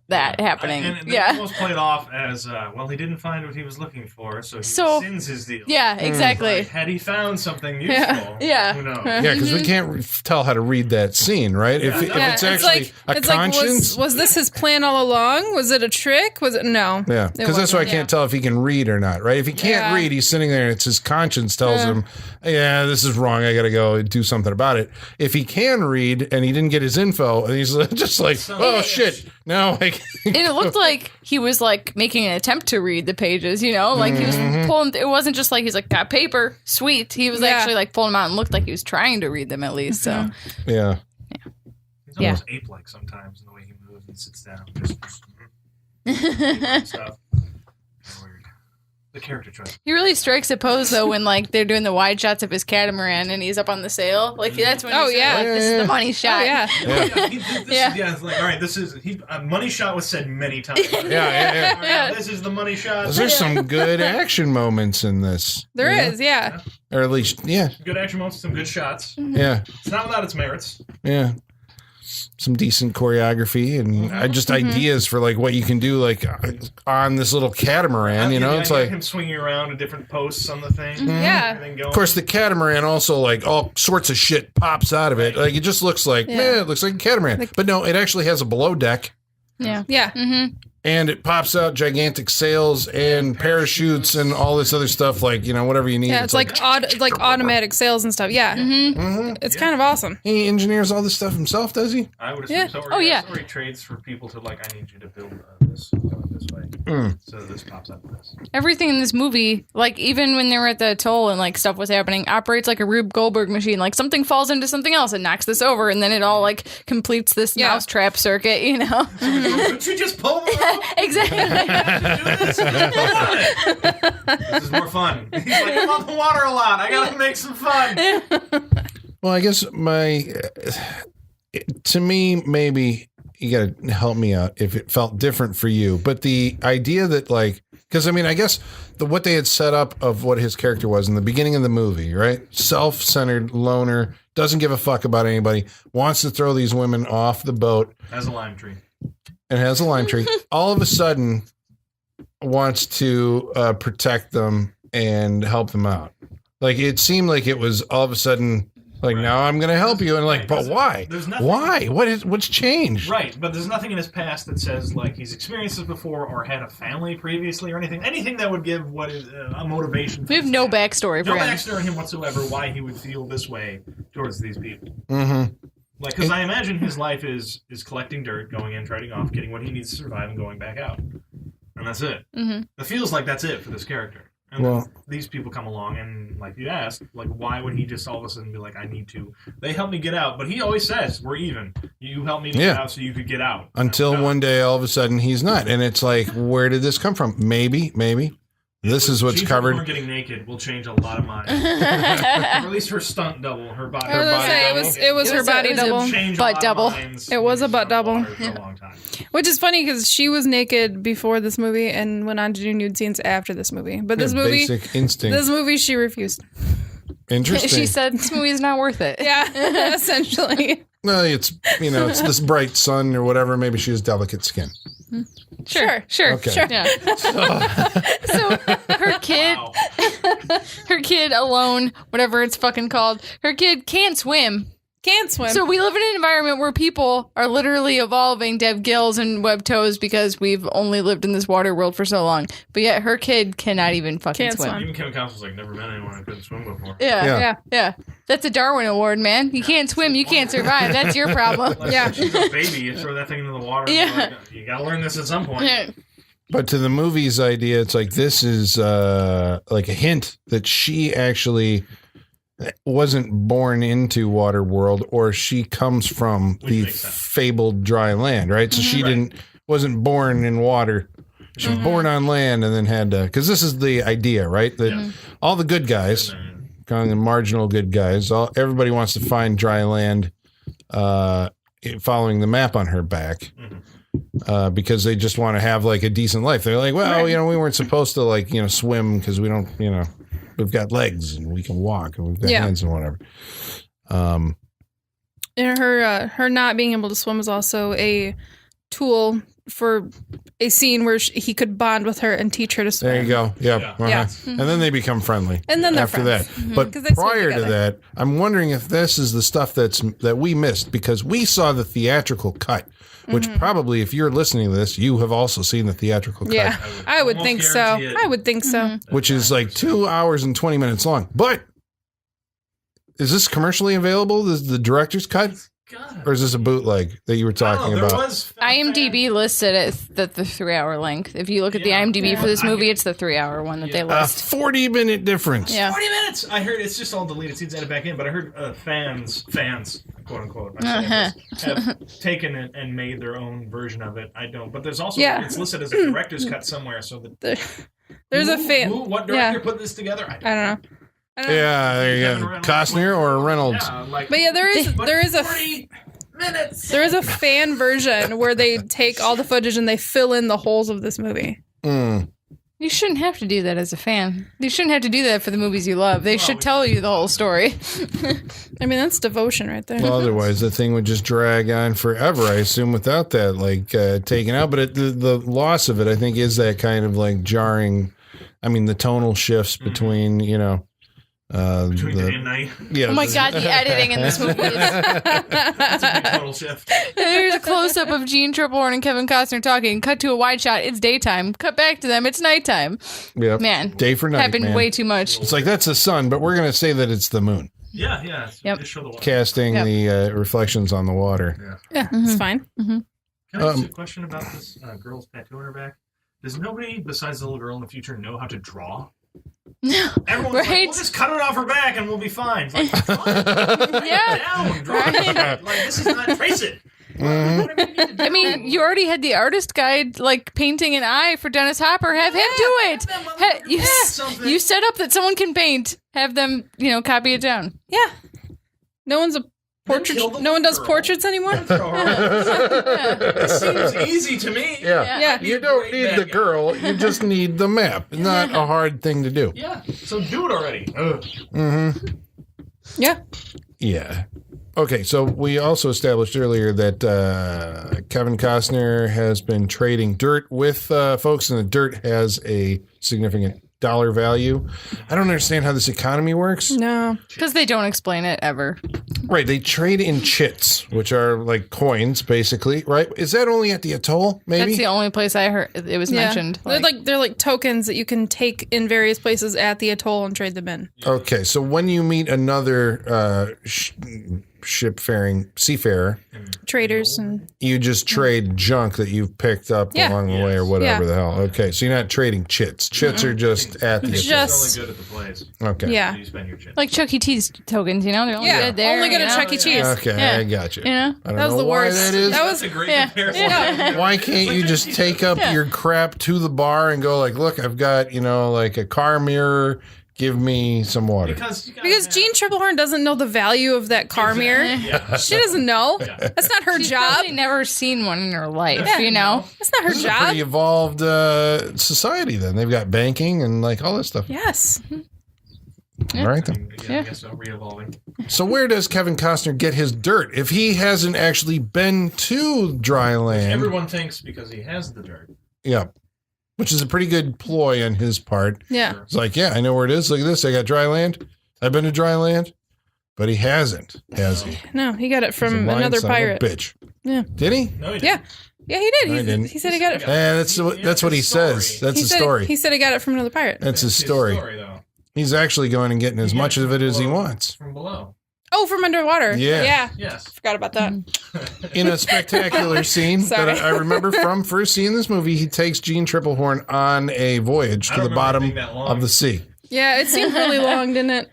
that happening. And Yeah. almost played off as, he didn't find what he was looking for, so he So- rescinds his deal. Yeah, exactly. Had he found something useful, Yeah. who knows? Yeah, because we can't tell how to read that scene, right? If it's actually a conscience. was this his plan all along? Was it a trick? Was it no? Yeah, It because that's why I wasn't. can't tell if he can read or not, right? If he can't read, he's sitting there and it's his conscience tells him, yeah, this is wrong. I got to go do something about it. If he can read and he didn't get his info, and he's just like, oh, shit, No, like, And it looked like he was like making an attempt to read the pages, you know, like he was pulling. It wasn't just like he's like, got paper, sweet. He was actually like pulling them out and looked like he was trying to read them at least. So yeah. He's almost ape-like sometimes in the way he moves and sits down. Just stuff. Weird. The character choice. He really strikes a pose though when like they're doing the wide shots of his catamaran and he's up on the sail. Like that's when he's like, this is the money shot. It's like, all right, this is money shot was said many times. Yeah. This is the money shot. There's some good action moments in this. There is, yeah. Or at least, Good action moments, some good shots. Yeah. It's not without its merits. Yeah. Some decent choreography and just ideas for like what you can do like on this little catamaran, you know, it's like him swinging around to different posts on the thing. Yeah. Of course the catamaran also like all sorts of shit pops out of it. Like it just looks like, it looks like a catamaran. But no, it actually has a below deck. Yeah. And it pops out gigantic sails and parachutes and all this other stuff, like, you know, whatever you need. Yeah, it's like automatic sails and stuff. Yeah. It's kind of awesome. He engineers all this stuff himself, does he? I would assume so. Oh, yeah. Or he trades for people to like, I need you to build this way. So this pops up with this. Everything in this movie, like even when they were at the atoll and like stuff was happening, operates like a Rube Goldberg machine. Like something falls into something else and knocks this over, and then it all like completes this mousetrap circuit, you know? Don't you just pull them out? Exactly. This is more fun. He's like, I'm on the water a lot. I gotta make some fun. Well, I guess to me, maybe you got to help me out if it felt different for you. But the idea that like, because I mean, I guess what they had set up of what his character was in the beginning of the movie, right? Self-centered loner, doesn't give a fuck about anybody, wants to throw these women off the boat. Has a lime tree. And has a lime tree. All of a sudden wants to protect them and help them out. Like it seemed like it was all of a sudden like, now I'm going to help you. And like, but why? Why? What's changed? Right. But there's nothing in his past that says like he's experienced this before or had a family previously or anything. Anything that would give what is a motivation. We have no backstory for him. No backstory in him whatsoever why he would feel this way towards these people. Mm-hmm. Like, because I imagine his life is collecting dirt, going in, trading off, getting what he needs to survive, and going back out. And that's it. Mm-hmm. It feels like that's it for this character. And then these people come along, and like you asked, like, why would he just all of a sudden be like, I need to? They help me get out. But he always says, we're even. You help me get out so you could get out. Until one day, all of a sudden, he's not. And it's like, where did this come from? Maybe. This is what's covered. Her getting naked will change a lot of minds. Or at least her stunt double, her body. I was gonna say, it was her body double. Butt double. It was a butt double. For a long time. Which is funny because she was naked before this movie and went on to do nude scenes after this movie. But this movie, basic instinct. this movie, she refused. Interesting. She said this movie is not worth it. Yeah, essentially. Well, it's it's this bright sun or whatever. Maybe she has delicate skin. Sure. Okay. Yeah. So her kid, her kid alone, whatever it's fucking called, her kid can't swim. Can't swim. So we live in an environment where people are literally evolving to have gills and webbed toes because we've only lived in this water world for so long. But yet her kid cannot even fucking Can't swim. Even Kevin Costner was like, never met anyone who couldn't swim before. Yeah. That's a Darwin Award, man. You can't swim, you can't survive. That's your problem. Like, she's a baby. You throw that thing into the water. Yeah. Like, you gotta learn this at some point. Yeah. But to the movie's idea, it's like this is like a hint that she actually wasn't born into Waterworld, or she comes from the fabled dry land, right? So she wasn't born in water. She was born on land and then had to, because this is the idea, right? That all the good guys, kind of the marginal good guys, everybody wants to find dry land following the map on her back. Because they just want to have like a decent life. They're like, well, we weren't supposed to like, swim because we don't, we've got legs and we can walk and we've got hands and whatever. And her not being able to swim was also a tool for a scene where he could bond with her and teach her to swim. There you go. Yep. Yeah. And then they become friendly. And then they're after friends. that. But prior to that, I'm wondering if this is the stuff that we missed, because we saw the theatrical cut. Which probably, if you're listening to this, you have also seen the theatrical cut. Yeah, I would think so. I would think so. Which is like 2 hours and 20 minutes long. But is this commercially available? The director's cut? God. Or is this a bootleg that you were talking There about? was IMDb listed it at the 3-hour length. If you look at the IMDb for this movie, it's the 3-hour one that they A list. 40-minute difference. Yeah. 40 minutes. I heard it's just all deleted scenes added back in, but I heard fans, quote unquote, have taken it and made their own version of it. I don't, but there's also it's listed as a director's cut somewhere. So that There's a fan. What director put this together? I don't know. Yeah, there you go. Costner or Reynolds? But yeah, there is a 40 minutes. there is a fan version where they take all the footage and they fill in the holes of this movie. You shouldn't have to do that as a fan. You shouldn't have to do that for the movies you love. They should tell you the whole story. I mean, that's devotion right there. Well, otherwise the thing would just drag on forever, I assume, without that taken out. But the loss of it, I think, is that kind of jarring. I mean, the tonal shifts between Between day and night. Yeah. Oh my god, the editing in this movie is... That's a big total shift. There's a close-up of Gene Triplehorn and Kevin Costner talking. Cut to a wide shot. It's daytime. Cut back to them. It's nighttime. Yep. Man. Day for night, Happened man. way too much. It's like, that's the sun, but we're going to say that it's the moon. Yeah. Yep. Just show the water. Casting the reflections on the water. Yeah, it's fine. Can I ask you a question about this girl's tattoo on her back? Does nobody besides the little girl in the future know how to draw? No. Everyone's like, we'll just cut it off her back and we'll be fine. It's like, Yeah. down, draw it. Like, this is not, trace it. Whatever you need to do. I mean, you already had the artist guide, painting an eye for Dennis Hopper. Have him do it. You set up that someone can paint. Have them, copy it down. Yeah. No one's a portrait. kill the No one does girl. portraits anymore. This seems easy to me. Yeah. You don't need the girl. You just need the map. Not a hard thing to do. Yeah. So do it already. Yeah. Yeah. Okay, so we also established earlier that Kevin Costner has been trading dirt with folks, and the dirt has a significant dollar value. I don't understand how this economy works. No. Because they don't explain it ever. Right, they trade in chits, which are like coins, basically, right? Is that only at the atoll, maybe? That's the only place I heard it was mentioned. They're like tokens that you can take in various places at the atoll and trade them in. Okay, so when you meet another seafarer, Traders and you just trade junk that you've picked up along the way or whatever Yeah. the hell. Okay, so you're not trading chits. Chits are just at the atoll. Just- It's only good at the place. Okay. yeah. You spend your chips. Like Chuck E. Cheese tokens, they're only good there. Only good at Chuck E. Cheese. Okay, Yeah. I got you. Yeah. I don't That was know the why worst. that is. That That's was a great Yeah. comparison. Why can't you just take up your crap to the bar and go look, I've got, like a car mirror. Give me some water. Because Jean Triplehorn doesn't know the value of that car mirror. She doesn't know. That's not her She's job. probably never seen one in her life, Yeah. That's not her This is a job. pretty evolved society then. They've got banking and all this stuff. Yes. All right then. I guess so, re-evolving. So where does Kevin Costner get his dirt if he hasn't actually been to Dryland? Everyone thinks because he has the dirt. Yeah. Which is a pretty good ploy on his part. Yeah. It's like, I know where it is. Look at this. I got Dryland. I've been to Dryland. But he hasn't, has he? No, he got it He's a from lying another son of a pirate. bitch. Yeah. Did he? No, he didn't. Yeah. Yeah, he did. No, he didn't. He said he got it. That's what he says. That's his story. He said he got it from another pirate. That's his It's story. though. He's actually going and getting as He much got of it as he below- wants. From below. Oh, from underwater. Yeah. Yeah. Yes. Forgot about that. In a spectacular scene Sorry. that I remember from first seeing this movie, he takes Gene Triplehorn on a voyage I to don't the remember it bottom being that long. of the sea. Yeah, it seemed really long, didn't it?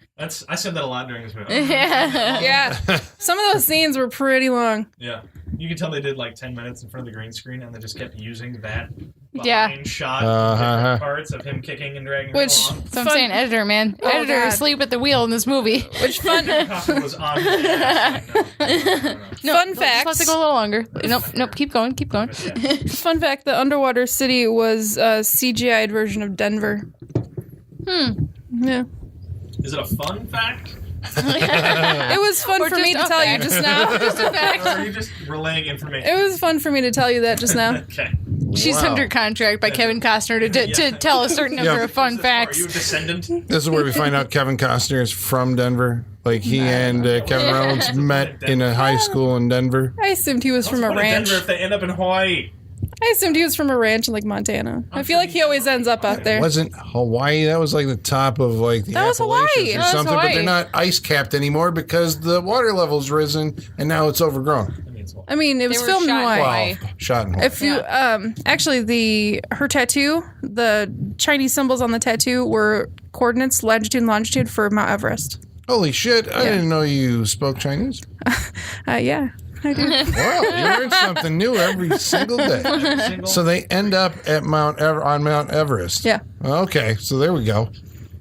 I said that a lot during this movie. Yeah. Some of those scenes were pretty long. Yeah. You can tell they did 10 minutes in front of the green screen and they just kept using that Yeah. behind shot Uh-huh. different parts of him kicking and dragging Which- her along. So I'm Fun- saying editor, man. Oh, editor God. asleep at the wheel in this movie. Which fun Costner was on the No, Fun just fact. have to go a little longer. Nope, keep going. fun fact, the underwater city was a CGI'd version of Denver. Yeah. Is it a fun fact? It was fun Or for me just to a tell you fact. just now. Just a Or fact. are you just relaying information? It was fun for me to tell you that just now. Okay. She's Wow. under contract by Kevin Costner to tell a certain number Yeah. of fun Are you facts. a descendant? This is where we find out Kevin Costner is from Denver. He and Kevin Reynolds met in a high school in Denver. I assumed he was from What's the point of a ranch. Denver if they end up in Hawaii? I assumed he was from a ranch in like Montana. I feel like he always ends up out there. It wasn't Hawaii. That was like the top of like the That was Appalachians Hawaii. or That was something. But they're Hawaii. not ice capped anymore because the water level's risen and now it's overgrown. I mean, it was were filmed in shot in Hawaii. Hawaii. Wow, shot in Hawaii. If you actually her tattoo, the Chinese symbols on the tattoo were coordinates, latitude and longitude for Mount Everest. Holy shit! I didn't know you spoke Chinese. Yeah, I do. Well, you learn something new every single day. So they end up at on Mount Everest. Yeah. Okay, so there we go.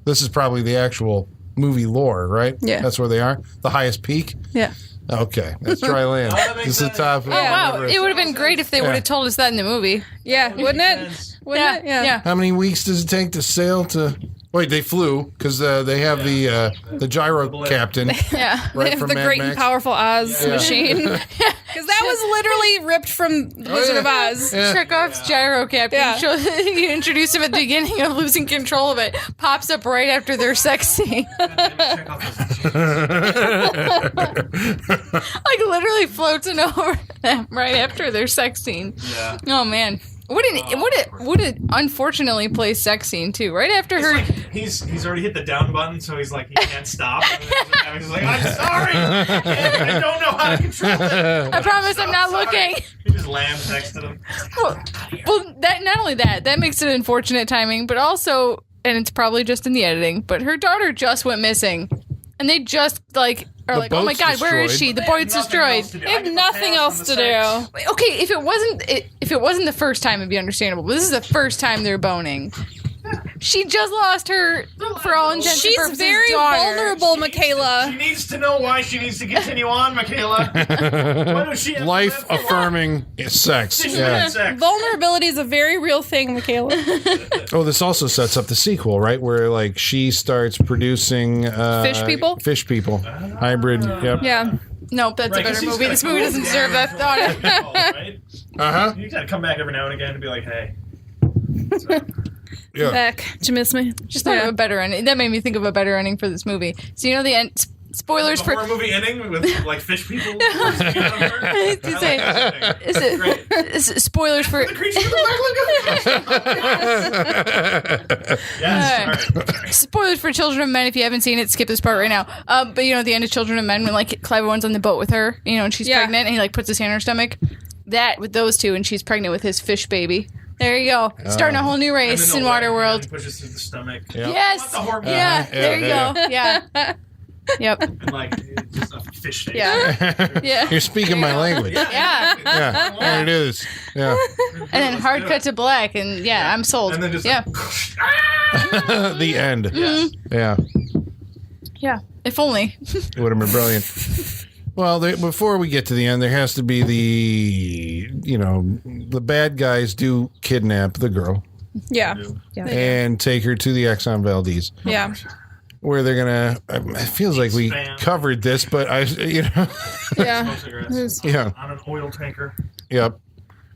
This is probably the actual movie lore, right? Yeah. That's where they are. The highest peak. Yeah. Okay, that's Dryland. This is the top. Of Oh, wow. Everest. It would have been great if they would have told us that in the movie. Yeah, wouldn't it? Wouldn't it? Yeah. How many weeks does it take to sail to? Wait, they flew because they have the gyro captain. Yeah. Right They have from the Mad great Max. and powerful Oz machine. Because that was literally ripped from The Wizard of Oz. Yeah. Chekhov's gyro captain. Yeah. You introduce him at the beginning of losing control of it. Pops up right after their sex scene. Like literally floating over them right after their sex scene. Yeah. Oh man. What an unfortunately placed sex scene too. Right after It's her like he's already hit the down button, so he's like he can't stop. And he's like, I'm sorry, I don't know how to control it. I promise I'm not looking. He just lands next to them. Well, that not only that makes it unfortunate timing, but also, and it's probably just in the editing, but her daughter just went missing, and they just like are The like, oh my boat's god, where is destroyed. she? The boat's destroyed. They have nothing else to do. Okay, if it wasn't the first time, it'd be understandable. But this is the first time they're boning. She just lost her, for all intents and She's purposes, very daughter. vulnerable, She Michaela. needs to know why she needs to continue on, Michaela. Why does she have to Life live for affirming sex. Six Yeah. minutes sex. Vulnerability is a very real thing, Michaela. Oh, this also sets up the sequel, right? Where like she starts producing Fish people? Fish people, hybrid. Yep. Yeah. Nope, that's Right, a 'cause better he's movie. gotta This movie come doesn't back serve that thought. Right? Uh huh. You gotta come back every now and again and be like, hey. Yeah. Beck, did you miss me? Just thought of a better ending. That made me think of a better ending for this movie. So you know the end. Spoilers A for. horror movie ending with like fish people. To say, is it, spoilers for. The creature of the Black Lagoon. Yes. All right. Spoilers for Children of Men. If you haven't seen it, skip this part right now. But you know, at the end of Children of Men, when like Clive Owen's on the boat with her, you know, and she's Yeah. pregnant, and he like puts his hand on her stomach. That with those two, and she's pregnant with his fish baby. There you go, starting a whole new And race then in the left hand Waterworld. pushes through the stomach. Yeah. Yes, The horror movie. yeah, there you go, yeah, yep, And like it's just a fish face. yeah, yeah, You're speaking my language. yeah. Yeah, there it is. Yeah. And then hard cut to black, and yeah, I'm sold. And then just yeah, The end. Yes. Yeah. yeah. If only. It would have been brilliant. Well, before we get to the end, there has to be the bad guys do kidnap the girl Yeah. and take her to the Exxon Valdez, Yeah. where they're gonna. It feels like we covered this, but Yeah. Cigarettes yeah, on an oil tanker. yep.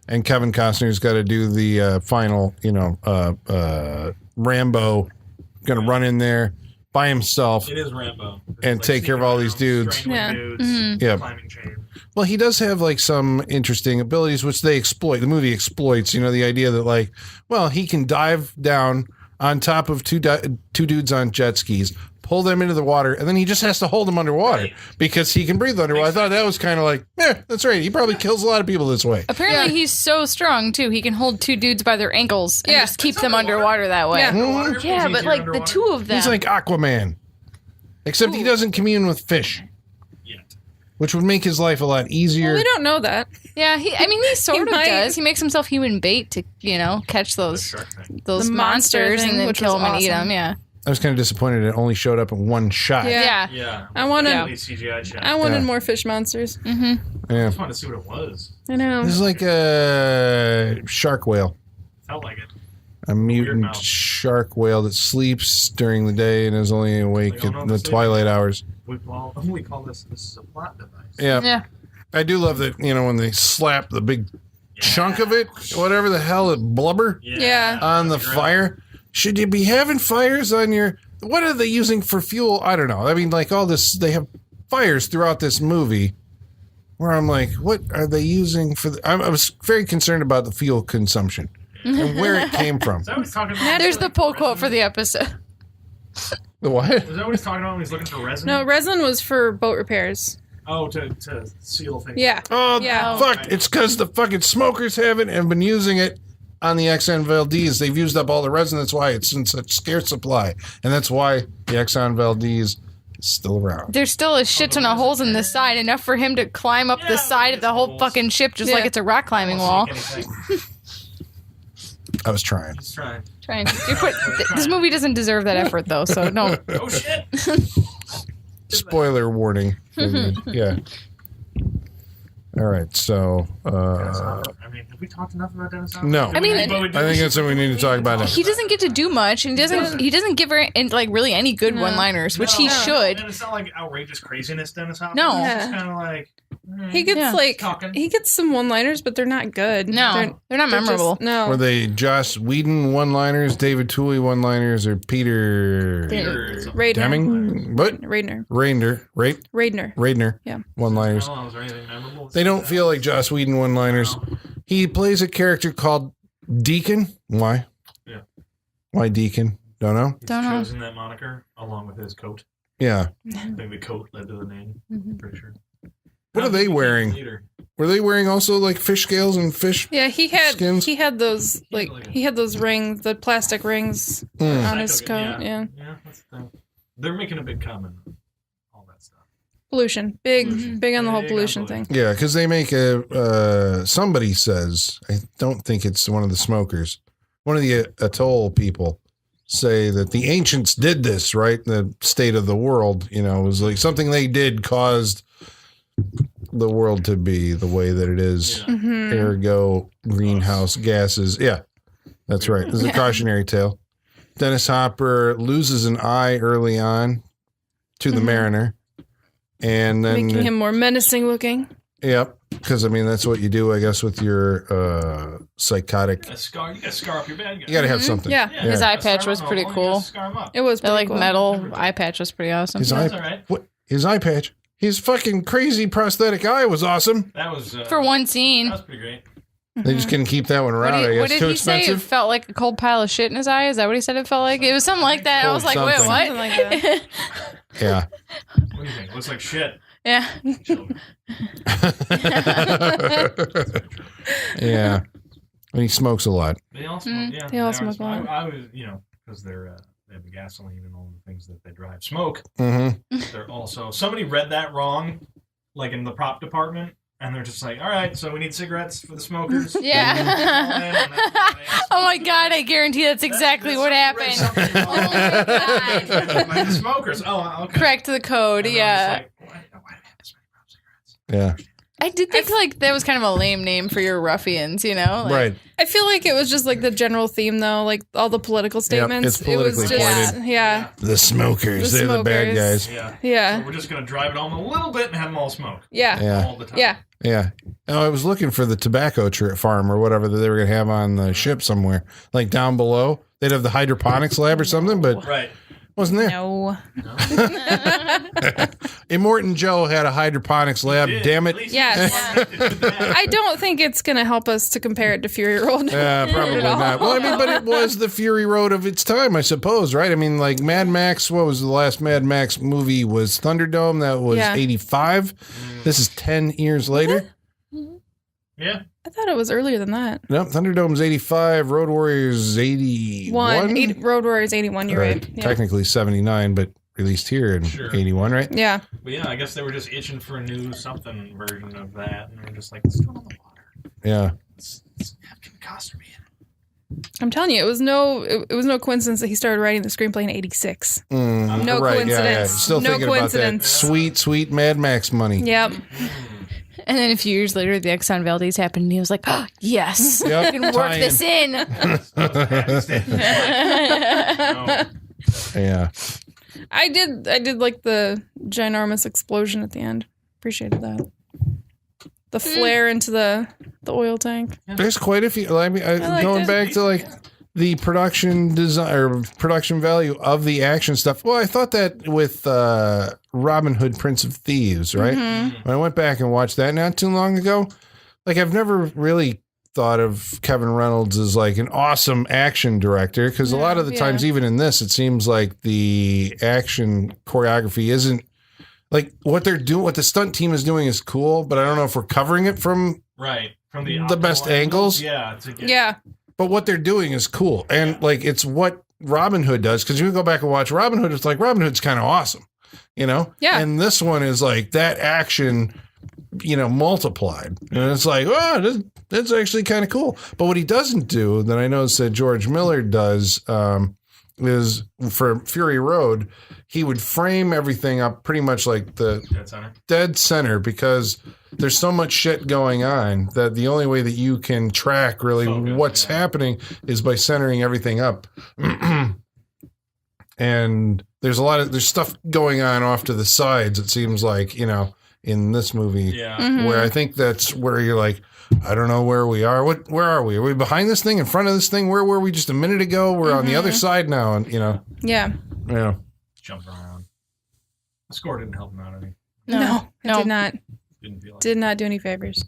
And Kevin Costner's got to do the final, Rambo, gonna run in there by himself. It is Rambo. And take care of all these dudes. strangling Yeah. dudes, Yeah. climbing chain. Well, he does have like some interesting abilities, which they exploit. The movie exploits, the idea that like, well, he can dive down on top of two dudes on jet skis, pull them into the water, and then he just has to hold them underwater Right. because he can breathe underwater. I thought that was kind of like, that's right. He probably kills a lot of people this way. Apparently, he's so strong too. He can hold two dudes by their ankles and Yeah. just keep That's them underwater. underwater that way. Yeah. Underwater Yeah, means but easier like the underwater. two of them. He's like Aquaman, except he doesn't commune with fish, Yet. which would make his life a lot easier. Well, we don't know that. Yeah, he sort of might. does. He makes himself human bait to, catch The those shark thing. those The monster monsters thing, and then which kill was them and eat awesome. them. Yeah. I was kind of disappointed it only showed up in one shot. Yeah. Yeah. Yeah. I wanted- Completely CGI shot. I wanted Yeah. more fish monsters. Yeah. I just wanted to see what it was. I know. This is like a shark whale. Felt like it. A mutant mouth. shark whale that sleeps during the day and is only awake Like, oh, no, in the the sleeping. twilight hours. We call this is a plot device. Yeah. Yeah. I do love that, when they slap the big chunk of it, whatever the hell, it blubber Yeah. on the fire. Should you be having fires on your... What are they using for fuel? I don't know. I mean, like all this... They have fires throughout this movie. where I'm like, what are they using for the... I was very concerned about the fuel consumption and where it came from. Is that what he's talking about? There's the pull quote for the episode. The what? Is that what he's talking about when he's looking for resin? No, resin was for boat repairs. Oh, to seal things. Yeah. Oh, Yeah. fuck. It's because the fucking smokers have it and been using it on the Exxon Valdez. They've used up all the resin. That's why it's in such scarce supply. And that's why the Exxon Valdez is still around. There's still a shit ton of holes in the side, enough for him to climb up the side of the whole fucking ship just like it's a rock climbing wall. I was trying. He's trying. This movie doesn't deserve that effort, though, so no. Oh, shit. Spoiler warning. Yeah. All right, so... I mean, have we talked enough about Dennis Hopper? No. I mean, I think that's what we need to talk about now. He doesn't get to do much, and he doesn't give her like really any good one-liners, which he should. And it's not like outrageous craziness, Dennis Hopper. No. It's just kind of like... He gets Talking. he gets some one-liners, but they're not good. No, they're not they're memorable. no. Were they Joss Whedon one-liners, David Tooley one-liners, or Peter Radner. Deming? What? Radner. Radner. Yeah. One-liners. Oh, is there anything memorable? They don't feel like Joss Whedon one-liners. He plays a character called Deacon. Why? Yeah. Why Deacon? Don't know. He's Don't know. chosen that moniker along with his coat. Yeah. I think the coat led to the name. Pretty sure. What are they wearing? Were they wearing also like fish scales and fish? Yeah, he had skins? he had those rings, the plastic rings on his coat. Yeah. Yeah, that's the thing. They're making a big comment on all that stuff. Pollution. Big on the whole Big pollution on thing. Yeah, because they make somebody says, I don't think it's one of the smokers, one of the atoll people say that the ancients did this, right? The state of the world, it was like something they did caused the world to be the way that it is. Yeah. Ergo, greenhouse gases. Yeah, that's right. This is a cautionary tale. Dennis Hopper loses an eye early on to the Mariner. And then Making him more menacing looking. Yep, because that's what you do, I guess, with your psychotic. You gotta scar up your bad guy. You got to have something. Yeah. His eye patch was pretty cool. It was The pretty cool. metal eye patch was pretty awesome. His That's eye, all right. what? His eye patch. His fucking crazy prosthetic eye was awesome. That was For one scene. That was pretty great. They just couldn't keep that one around. I What guess did too he say? It expensive. felt like a cold pile of shit in his eye? Is that what he said it felt like? It was something like that. I was like, wait, Something. what? Something like that. Yeah. What do you think? Looks like shit. Yeah. Yeah. And he smokes a lot. They all smoke. Yeah, They all are smoke a lot. I was, because they have the gasoline and all the things that they drive. Smoke. Mm-hmm. They're also somebody read that wrong, like in the prop department, and they're just like, all right, so we need cigarettes for the smokers. Yeah. Oh my god, I guarantee that's exactly what happened. Oh my god. Like the smokers. Oh, okay. Correct the code, And I'm yeah. just like, why do they have this many prop cigarettes? Yeah. I did think like that was kind of a lame name for your ruffians, Like, Right. I feel like it was just like the general theme though, like all the political statements. it's politically it was just pointed. yeah. The smokers. The They're the bad smokers. guys. Yeah. Yeah. So we're just gonna drive it home a little bit and have them all smoke Yeah. Yeah. all the time. Yeah. Yeah. Oh, I was looking for the tobacco farm or whatever that they were going to have on the ship somewhere. Like down below. They'd have the hydroponics lab or something, but Right. wasn't there. No. Immortan Joe had a hydroponics lab. Did. Damn At it. least Yes. he did that. I don't think it's gonna help us to compare it to Fury Road. Probably at all. not. Well, but it was the Fury Road of its time, I suppose, right? Like Mad Max, what was the last Mad Max movie? Was Thunderdome. That was Yeah. 85. This is 10 years later. Yeah. I thought it was earlier than that. Nope, Thunderdome's 85, Road Warriors 81. Road Warriors 81, you're right. Yeah. Technically 79, but released here in Sure. 81, right? Yeah. But yeah, I guess they were just itching for a new something version of that, and they're just like, let's do it on the water. Yeah. Let's have Kevin Costner be in it. I'm telling you, it was no coincidence that he started writing the screenplay in 86. No Right, coincidence. Still No thinking coincidence. about that sweet Mad Max money. Yep. And then a few years later, the Exxon Valdez happened, and he was like, oh, yes, Yep, I can work tie-in. this in. No. Yeah. I did like the ginormous explosion at the end. Appreciated that. The flare into the oil tank. There's quite a few. I mean, going back to like the production design or production value of the action stuff. Well, I thought that with Robin Hood, Prince of Thieves, right? When I went back and watched that not too long ago, like I've never really thought of Kevin Reynolds as like an awesome action director because a lot of the times, even in this, it seems like the action choreography isn't like what they're doing. What the stunt team is doing is cool, but I don't know if we're covering it from the best angles. Yeah. But what they're doing is cool. And like, it's what Robin Hood does. Cause you can go back and watch Robin Hood. It's like Robin Hood's kind of awesome, you know? Yeah. And this one is like that action, you know, multiplied. And it's like, oh, that's actually kind of cool. But what he doesn't do that I noticed that George Miller does, is for Fury Road, he would frame everything up pretty much like the dead center because there's so much shit going on that the only way that you can track really what's happening is by centering everything up. And there's there's stuff going on off to the sides, it seems like, you know, in this movie where I think that's where you're like, I don't know where we are. Where are we? Are we behind this thing, in front of this thing? Where were we just a minute ago? We're on the other side now, and you know. Yeah. Yeah. Jumping around. The score didn't help him out any. No, it did not. Didn't feel like Did not do any favors.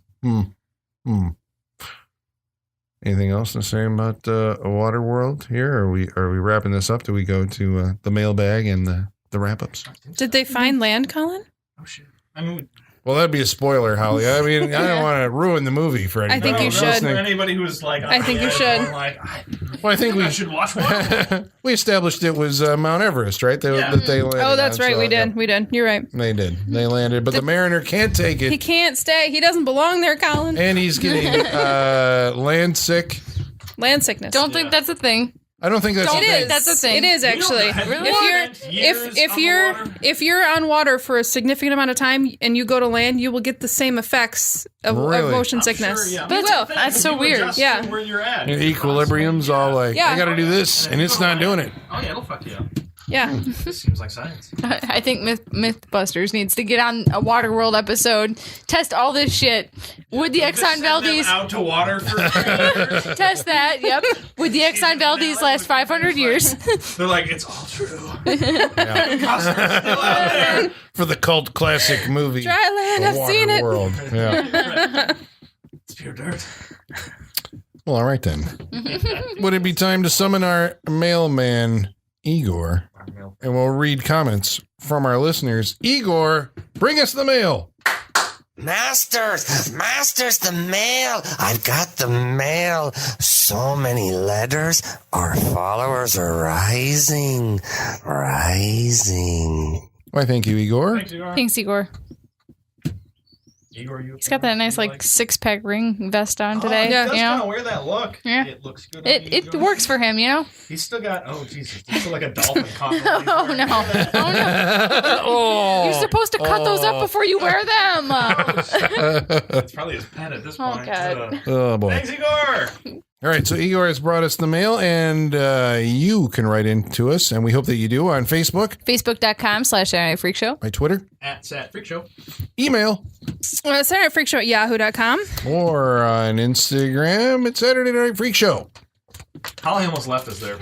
Anything else to say about Waterworld here? Are we wrapping this up? Do we go to the mailbag and the wrap ups? Did they find land, Colin? Oh shit! I mean, well, that'd be a spoiler, Holly. I mean, I don't want to ruin the movie for anybody. I think you should. listening. For anybody who's like, I think you should. Well, I think we should watch one. we established it was Mount Everest, right? That they landed Oh, that's on, right. so, We did. We did. You're right. They did. They landed, but the Mariner can't take it. He can't stay. He doesn't belong there, Colin. And he's getting land sick. Land sickness. Don't think that's a thing. I don't think that's It a thing. is. That's a thing. It is actually. Really? If you're on water for a significant amount of time and you go to land, you will get the same effects of motion sickness. Sure, yeah. You will. That's so weird. Yeah. Where you're at. Equilibrium's all like, Yeah. I got to do this, and it's not doing it. Oh yeah, it'll fuck you up. Yeah. This seems like science. I think Mythbusters needs to get on a Waterworld episode, test all this shit. Would the Exxon Valdez out to water for test that? Yep. Would the Exxon Valdez last 500 years? They're like, it's all true. For the cult classic movie. Dryland, I've seen it. Waterworld. Yeah. It's pure dirt. Well, all right then. Would it be time to summon our mailman, Igor? And we'll read comments from our listeners. Igor, bring us the mail. Masters, the mail. I've got the mail. So many letters. Our followers are rising. Why, thank you, Igor. Thanks, Igor. Thanks, Igor. Igor, He's got that nice like six-pack ring vest on today. He does you kind know, of wear that look. Yeah. It looks good. On you, it Igor. works for him. You know. He's still got. Oh Jesus! He's still like a dolphin. Oh no! Oh no! Oh, You're supposed to cut those up before you wear them. That's probably his pet at this point. God. oh boy. Thanks, Igor. All right, so Igor has brought us the mail, and you can write into us, and we hope that you do on Facebook, Facebook.com/SaturdayNightFreakShow. by Twitter, At Sat Freak Show. email, SaturdayNightFreakShow@yahoo.com. or on Instagram. It's Saturday Night Freak Show. Holly almost left us there.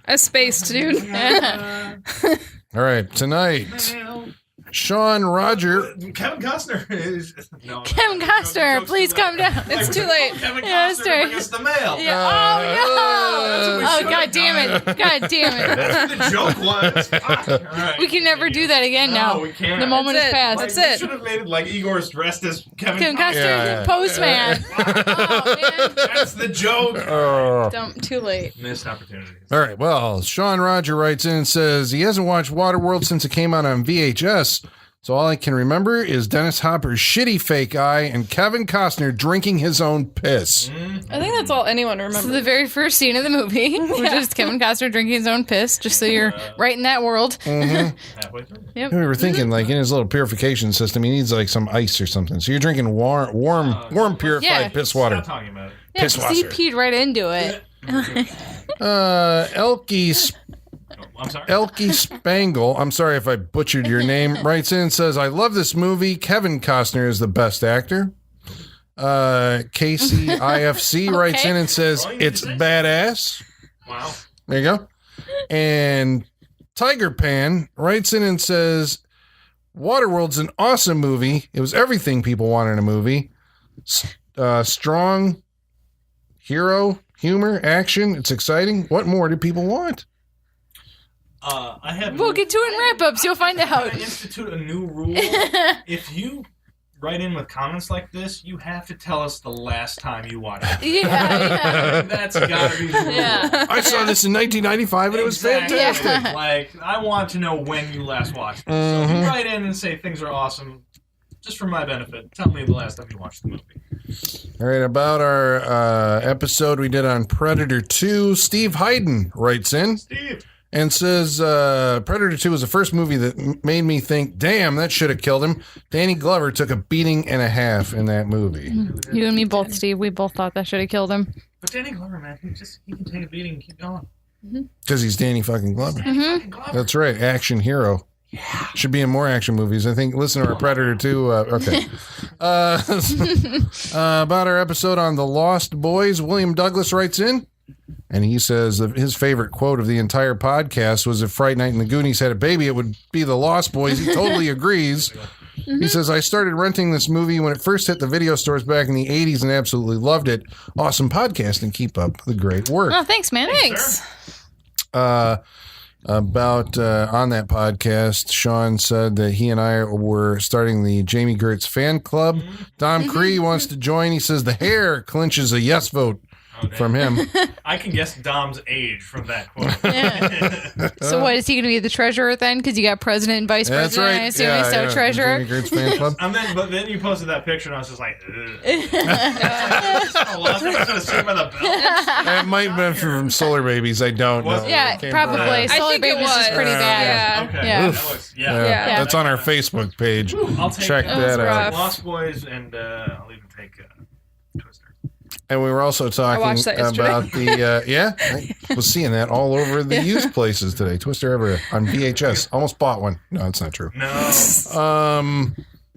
A space, dude. All right, tonight, Sean Roger. Kevin Costner is. No, Kevin Costner, please come down. It's too late. Kevin Yeah, Costner that's right. bring us the mail. Yeah. Oh no! Oh god damn it! God damn it! That's what the joke was. Fuck. All right. We can never do that again now. No, we can't. The moment That's is it. past. Like, That's we it. should have made it like Igor's dressed as Kevin Costner. Costner, Yeah. the postman. Oh man! That's the joke. Too late. Missed opportunities. All right, well, Sean Roger writes in and says he hasn't watched Waterworld since it came out on VHS. So all I can remember is Dennis Hopper's shitty fake eye and Kevin Costner drinking his own piss. I think that's all anyone So remembers. the very first scene of the movie, which is Kevin Costner drinking his own piss, just so you're right in that world. Halfway through. Yep. We were thinking, like, in his little purification system, he needs, like, some ice or something. So you're drinking warm purified Yeah. piss water. Stop talking about it. Yeah, Piss 'cause he washer. peed right into it. I'm sorry. Elkie Spangle, I'm sorry if I butchered your name, writes in and says, I love this movie. Kevin Costner is the best actor. Casey IFC writes in and says, it's badass. Wow. There you go. And Tiger Pan writes in and says, Waterworld's an awesome movie. It was everything people want in a movie. Strong hero, humor, action. It's exciting. What more do people want? We'll get to it in wrap-ups. You'll find out. I'm going to institute a new rule. If you write in with comments like this, you have to tell us the last time you watched it. Yeah. That's got to be the rule. Yeah. I saw this in 1995 and it was fantastic. Yeah. Like, I want to know when you last watched it. So if you write in and say things are awesome, just for my benefit, tell me the last time you watched the movie. All right, about our episode we did on Predator 2, Steve Hayden writes in. Steve. And says, Predator 2 was the first movie that made me think, damn, that should have killed him. Danny Glover took a beating and a half in that movie. You and me both, Steve. We both thought that should have killed him. But Danny Glover, man, he can take a beating and keep going. Because he's Danny fucking Glover. That's right, action hero. Yeah. Should be in more action movies. I think, listen to our Predator 2. Okay. About our episode on The Lost Boys, William Douglas writes in. And he says that his favorite quote of the entire podcast was, if Fright Night and the Goonies had a baby, it would be The Lost Boys. He totally agrees. He says, I started renting this movie when it first hit the video stores back in the 80s and absolutely loved it. Awesome podcast and keep up the great work. Oh, thanks, man. Thanks. About on that podcast, Sean said that he and I were starting the Jamie Gertz fan club. Dom Cree wants to join. He says the hair clinches a yes vote. From him. I can guess Dom's age from that quote. Yeah. So what, is he going to be the treasurer then? Because you got president and vice That's president. right. I assume he's so treasurer. Jamie Gertz fan club. But then you posted that picture, and I was just like, ugh. It might have been from Solar Babies. I don't know. Yeah, probably. I Solar think Babies it is pretty was. bad. Okay. Yeah. That was, Yeah. That's on our Facebook page. I'll take Check that out. rough. Lost Boys, and I'll even take Twister. And we were also talking watched that yesterday. about the, I was seeing that all over the used places today. Twister Everywhere on VHS. Almost bought one. No, that's not true. No.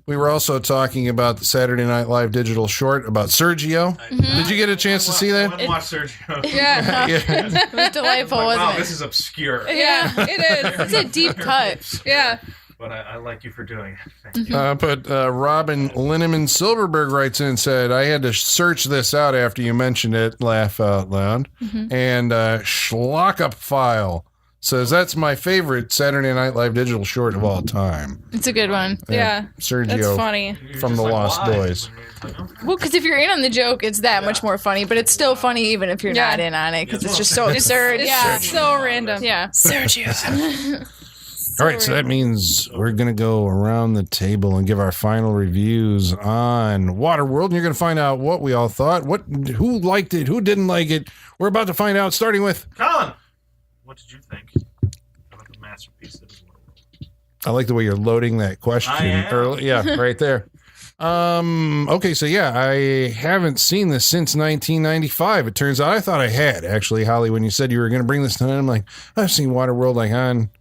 We were also talking about the Saturday Night Live digital short about Sergio. Did you get a chance to see I that? went and watched Sergio. Yeah. It was delightful, Wow, wasn't this it? is obscure. Yeah, it is. It's a deep cut. Yeah. But I like you for doing it. Thank you. But Robin Linneman Silverberg writes in and said, I had to search this out after you mentioned it, laugh out loud. And Schlock Up File says, that's my favorite Saturday Night Live digital short of all time. It's a good one. Yeah. Sergio That's funny. from The Lost Boys. Well, because if you're in on the joke, it's that much more funny, but it's still funny even if you're Yeah. not in on it, because Yeah, it's just so absurd. It's Yeah. so random. Yeah. Sergio. All right, so that means we're going to go around the table and give our final reviews on Waterworld. And you're going to find out what we all thought, who liked it, who didn't like it. We're about to find out, starting with Colin, what did you think about the masterpiece that is Waterworld? I like the way you're loading that question I am. early. Yeah, right there. Okay, so yeah, I haven't seen this since 1995. It turns out I thought I had, actually, Holly, when you said you were going to bring this tonight. I'm like, I've seen Waterworld like on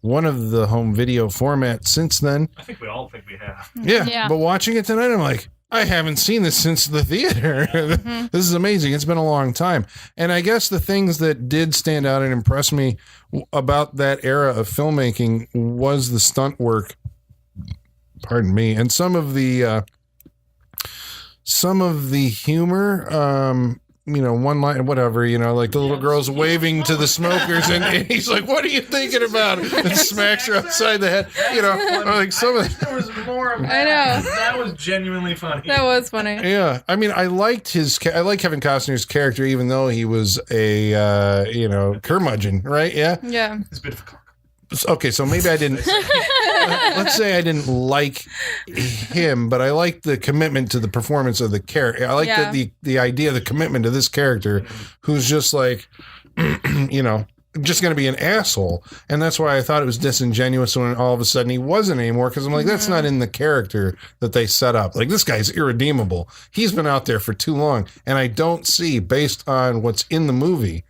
one of the home video formats since then. I think we all think we have. Yeah. But watching it tonight, I'm like, I haven't seen this since the theater. This is amazing. It's been a long time. And I guess the things that did stand out and impress me about that era of filmmaking was the stunt work. Pardon me. And some of the humor, one line, whatever, like the little girl's waving to the smokers and he's like, what are you thinking about? And smacks her upside the head. Like some of There was more of I that. know. That was genuinely funny. That was funny. Yeah, I mean, I like Kevin Costner's character, even though he was a, curmudgeon, right? Yeah. Yeah. It's a bit of a cock. Okay, so maybe I didn't. Let's say I didn't like him, but I liked the commitment to the performance of the character. I like Yeah. the idea, the commitment to this character, who's just like, just going to be an asshole, and that's why I thought it was disingenuous when all of a sudden he wasn't anymore. Because I'm like, that's not in the character that they set up. Like, this guy's irredeemable. He's been out there for too long, and I don't see, based on what's in the movie,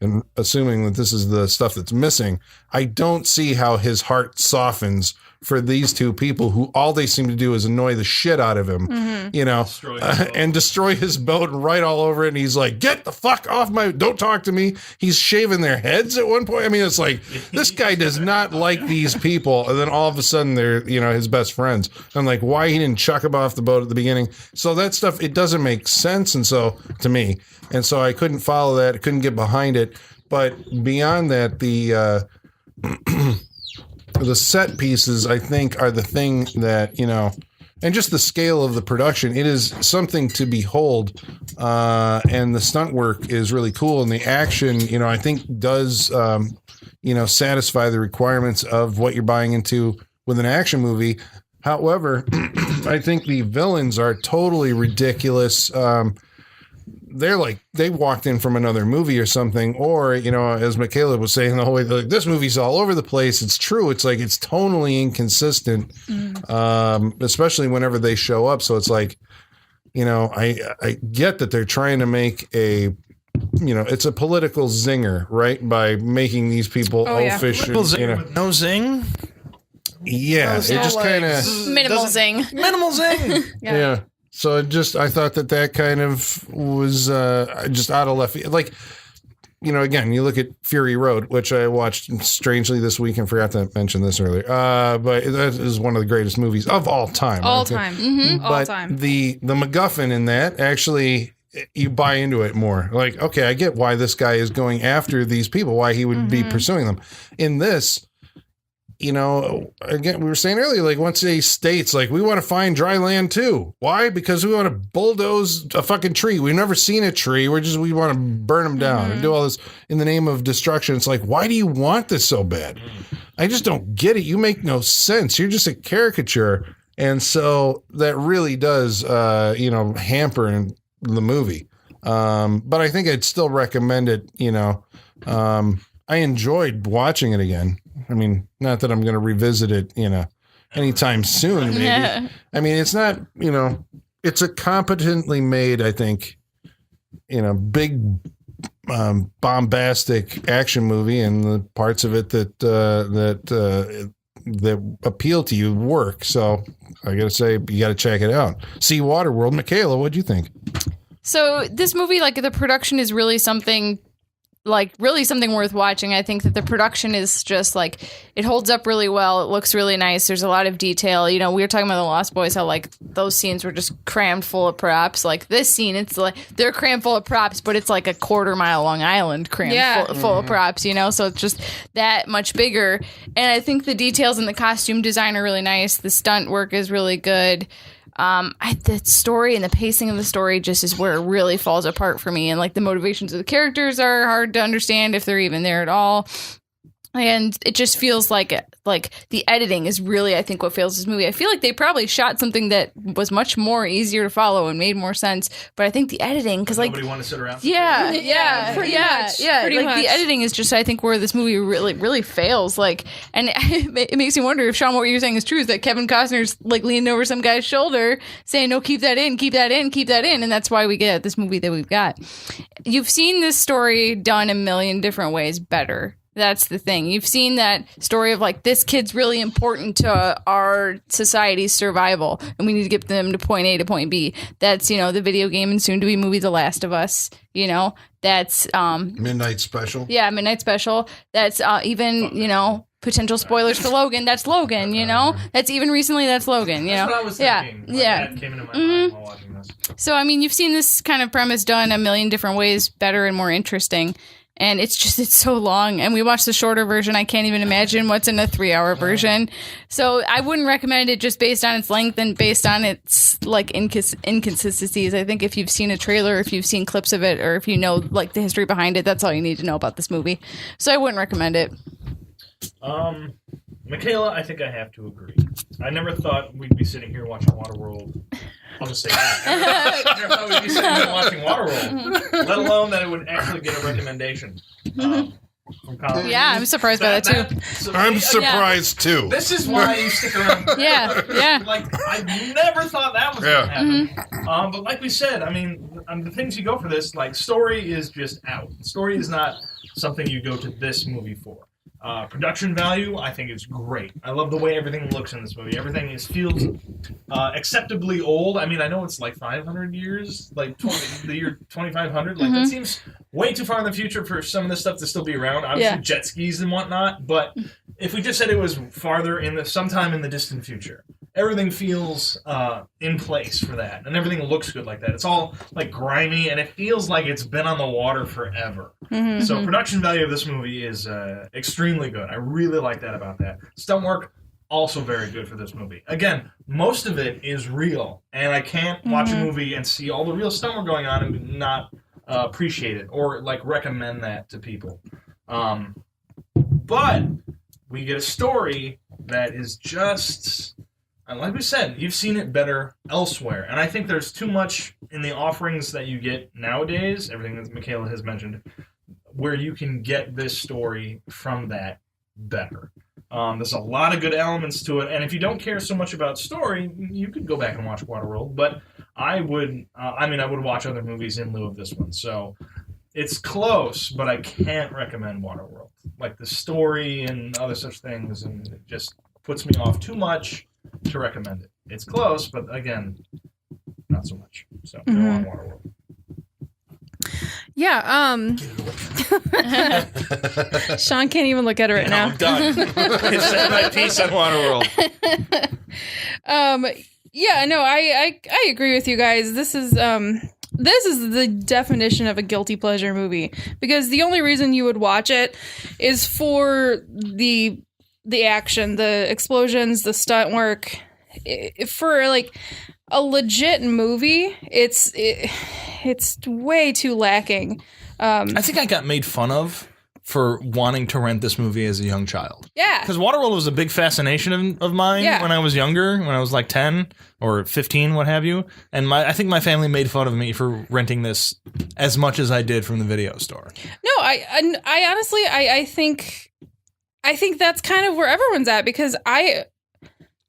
and assuming that this is the stuff that's missing, I don't see how his heart softens for these two people who all they seem to do is annoy the shit out of him, and destroy his boat and write all over it. And he's like, get the fuck off don't talk to me. He's shaving their heads at one point. I mean, it's like, this guy does not like these people. And then all of a sudden they're, his best friends. I'm like, why he didn't chuck him off the boat at the beginning. So that stuff, it doesn't make sense. And so to me, and so I couldn't follow that. I couldn't get behind it. But beyond that, the set pieces, I think, are the thing that, and just the scale of the production, it is something to behold. And the stunt work is really cool. And the action, I think does, satisfy the requirements of what you're buying into with an action movie. However, I think the villains are totally ridiculous. They're like, they walked in from another movie or something, or, as Michaela was saying the whole way, like, this movie's all over the place. It's true. It's like, it's tonally inconsistent, especially whenever they show up. So it's like, I get that they're trying to make it's a political zinger, right? By making these people fish. No zing. Yeah. It just kind of minimal zing. Minimal zing. Yeah. So I thought that kind of was just out of left field. Like, again, you look at Fury Road, which I watched strangely this week and forgot to mention this earlier. But that is one of the greatest movies of all time. All time. Mm-hmm. All but time. The MacGuffin in that, actually, you buy into it more. Like, okay, I get why this guy is going after these people, why he would be pursuing them. In this, again, we were saying earlier, like, once he states, like, we want to find Dryland too. Why? Because we want to bulldoze a fucking tree. We've never seen a tree. We want to burn them down and do all this in the name of destruction. It's like, why do you want this so bad? I just don't get it. You make no sense. You're just a caricature. And so that really does, hamper in the movie. But I think I'd still recommend it. I enjoyed watching it again. I mean, not that I'm going to revisit it, anytime soon, maybe. Yeah. I mean, it's not, it's a competently made, I think, big, bombastic action movie, and the parts of it that appeal to you work. So I got to say, you got to check it out. See Waterworld. Michaela, what'd you think? So this movie, like, the production is really something worth watching. I think that the production is just like, it holds up really well. It looks really nice. There's a lot of detail. We were talking about the Lost Boys, how like those scenes were just crammed full of props. Like this scene, it's like they're crammed full of props, but it's like a quarter-mile Long Island crammed full of props, So it's just that much bigger. And I think the details in the costume design are really nice. The stunt work is really good. The story and the pacing of the story just is where it really falls apart for me. And like the motivations of the characters are hard to understand if they're even there at all. And it just feels like the editing is really, I think, what fails this movie. I feel like they probably shot something that was much more easier to follow and made more sense. But I think the editing, because like nobody wanted to sit around. Pretty much. The editing is just, I think, where this movie really, really fails. Like, and it makes me wonder if, Sean, what you're saying is true. Is that Kevin Costner's like leaning over some guy's shoulder, saying, "No, keep that in, keep that in, keep that in," and that's why we get this movie that we've got. You've seen this story done a million different ways better. That's the thing. You've seen that story of like, this kid's really important to our society's survival and we need to get them to point A to point B. That's, the video game and soon to be movie The Last of Us, that's Midnight Special. Yeah, Midnight Special. That's even, potential spoilers for Logan. That's Logan, That's even recently, that's Logan, That's what I was thinking. Yeah. That came into my mind while watching this. So, I mean, you've seen this kind of premise done a million different ways, better and more interesting. And it's so long. And we watched the shorter version. I can't even imagine what's in a 3-hour version. So I wouldn't recommend it just based on its length and based on its like inconsistencies. I think if you've seen a trailer, if you've seen clips of it, or if you know like the history behind it, that's all you need to know about this movie. So I wouldn't recommend it. Michaela, I think I have to agree. I never thought we'd be sitting here watching Waterworld. I'll just say that. I never thought we'd be sitting here watching Waterworld, let alone that it would actually get a recommendation from Colin. Yeah, I'm surprised by that too. I'm surprised too. This is why you stick around. Yeah. Like, I never thought that was going to happen. But like we said, I mean, the things you go for this, like, story is just out. Story is not something you go to this movie for. Production value, I think, is great. I love the way everything looks in this movie. Everything feels acceptably old. I mean, I know it's like 500 years, like the year 2500. Like that seems way too far in the future for some of this stuff to still be around. Obviously, jet skis and whatnot. But if we just said it was farther sometime in the distant future, everything feels in place for that, and everything looks good like that. It's all like grimy, and it feels like it's been on the water forever. So production value of this movie is extremely good. I really like that about that. Stunt work, also very good for this movie. Again, most of it is real, and I can't watch a movie and see all the real stunt work going on and not appreciate it or like recommend that to people. But we get a story that is just... And like we said, you've seen it better elsewhere. And I think there's too much in the offerings that you get nowadays, everything that Michaela has mentioned, where you can get this story from that better. There's a lot of good elements to it. And if you don't care so much about story, you could go back and watch Waterworld. But I would watch other movies in lieu of this one. So it's close, but I can't recommend Waterworld. Like the story and other such things, and it just puts me off too much to recommend it. It's close, but again, not so much. So go on Waterworld. Yeah, Sean can't even look at it right now. I'm done. It's said my piece on Waterworld. Yeah, no, I agree with you guys. This is the definition of a guilty pleasure movie, because the only reason you would watch it is for the action, the explosions, the stunt work. For like a legit movie, it's way too lacking. I think I got made fun of for wanting to rent this movie as a young child. Yeah. Because Waterworld was a big fascination of mine when I was younger, when I was like 10 or 15, what have you. And I think my family made fun of me for renting this as much as I did from the video store. No, I honestly, I think that's kind of where everyone's at, because